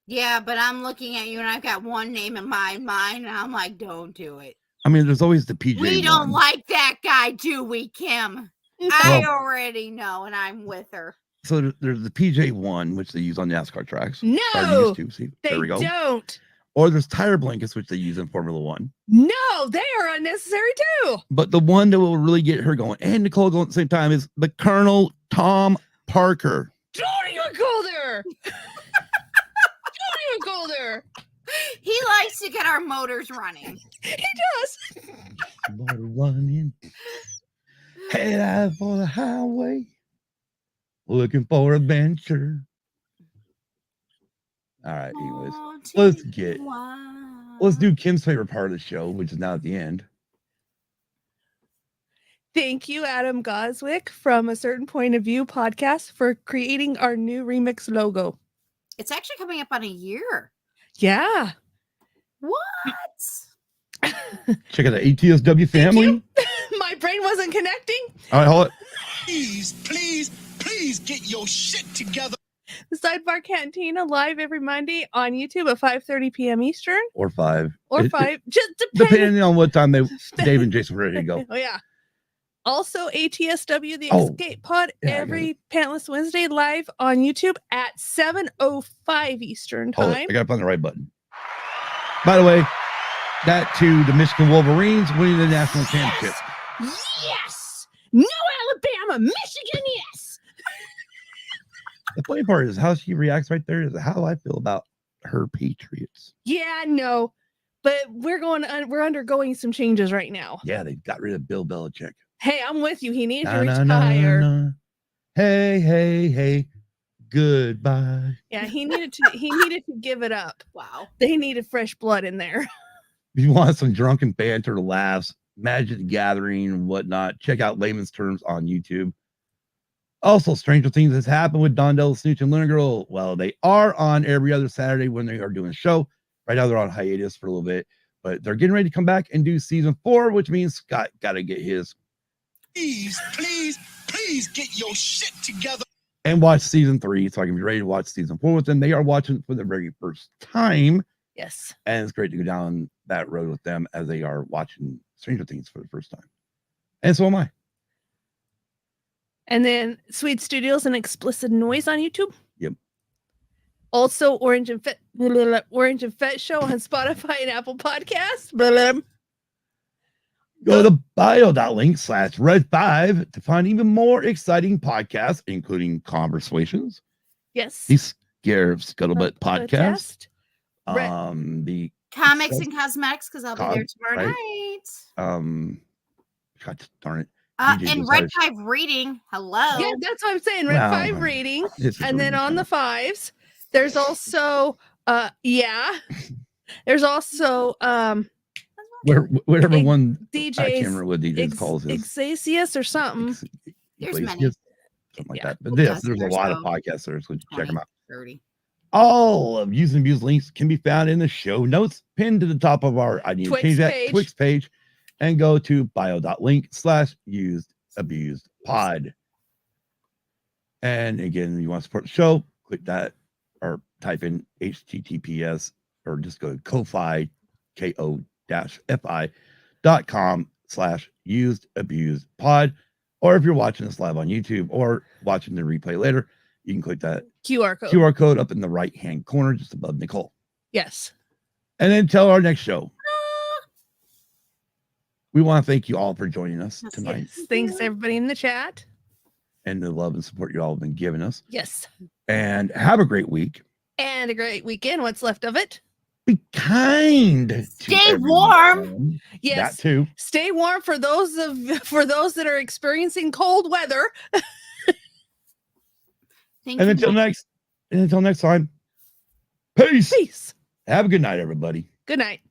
Yeah, but I'm looking at you and I've got one name in my mind, and I'm like, don't do it. I mean, there's always the PJ. We don't like that guy, do we, Kim? I already know, and I'm with her. So there's the PJ1, which they use on NASCAR tracks. No, used to. See, they there we go. don't. Or there's tire blankets, which they use in Formula One. No, they are unnecessary too. But the one that will really get her going and Nicole going at the same time is the Colonel Tom Parker. Don't even go there. Don't even go there. He likes to get our motors running. He does. Motor running. Head out for the highway. Looking for adventure. All right, anyways. Let's do Kim's favorite part of the show, which is now at the end. Thank you, Adam Goswick from A Certain Point of View podcast for creating our new remix logo. It's actually coming up on a year. Yeah. What? Check out the ATSW family. My brain wasn't connecting. All right, hold it. Please get your shit together. The Sidebar Cantina live every Monday on YouTube at 5:30 p.m. Eastern. Or 5. Or 5. Just depending on what time Dave and Jason were ready to go. Oh, yeah. Also, ATSW, the Escape Pod, every Pantless Wednesday live on YouTube at 7:05 Eastern time. I got to find the right button. By the way, that to the Michigan Wolverines winning the national championship. Yes! No Alabama, Michigan, yes! The funny part is how she reacts right there is how I feel about her Patriots. Yeah, no, but we're undergoing some changes right now. Yeah, they got rid of Bill Belichick. Hey, I'm with you. He needs to retire. Hey, goodbye. Yeah, he needed to give it up. Wow. They needed fresh blood in there. If you want some drunken banter, laughs, Magic the Gathering, and whatnot, check out Layman's Terms on YouTube. Also, Stranger Things has happened with Dondell, Snooch, and Lunar Girl. Well, they are on every other Saturday when they are doing a show. Right now, they're on hiatus for a little bit, but they're getting ready to come back and do season 4, which means Scott got to get his. Please get your shit together. And watch season 3 so I can be ready to watch season 4 with them. They are watching it for the very first time. Yes. And it's great to go down that road with them as they are watching Stranger Things for the first time. And so am I. And then Sweet Studios and Explicit Noise on YouTube. Yep. Also, Orange and Fet Show on Spotify and Apple Podcasts. Blah, blah. Go to bio.link/red5 to find even more exciting podcasts, including Conversations, Yes. the Scare of Scuttlebutt podcast, Red- the Comics and cosmetics, because I'll be there tomorrow right. night. God darn it. And DJ Red decided- 5 reading. Hello. Yeah, that's what I'm saying. Red Well, 5 reading. This is And then really on the fun. 5s, there's also there's also whatever Ex- one I DJ's can't remember what DJ calls his. Exasius or something. There's Place, many. yes, something like Yeah, that. But who there's doesn't? a lot of There's podcasts there, so check them out. 30. All of Use and Abuse links can be found in the show notes pinned to the top of our I need to Twix change that page. Twix page, and go to bio.link/usedabused_pod. And again, if you want to support the show, click that or type in HTTPS or just go to Ko-Fi, ko-fi.com/usedabusedpod. Or if you're watching this live on YouTube or watching the replay later, you can click that QR code. QR code up in the right hand corner just above Nicole. Yes. And then tell our next show. We want to thank you all for joining us Yes, tonight Yes. Thanks everybody in the chat. and the love and support you all have been giving us. Yes. And have a great week. And a great weekend. What's left of it? Be kind. to Stay everyone. warm. Yes. That too. Stay warm for those that are experiencing cold weather. Thank And you. until next time. Peace. Peace. Have a good night, everybody. Good night.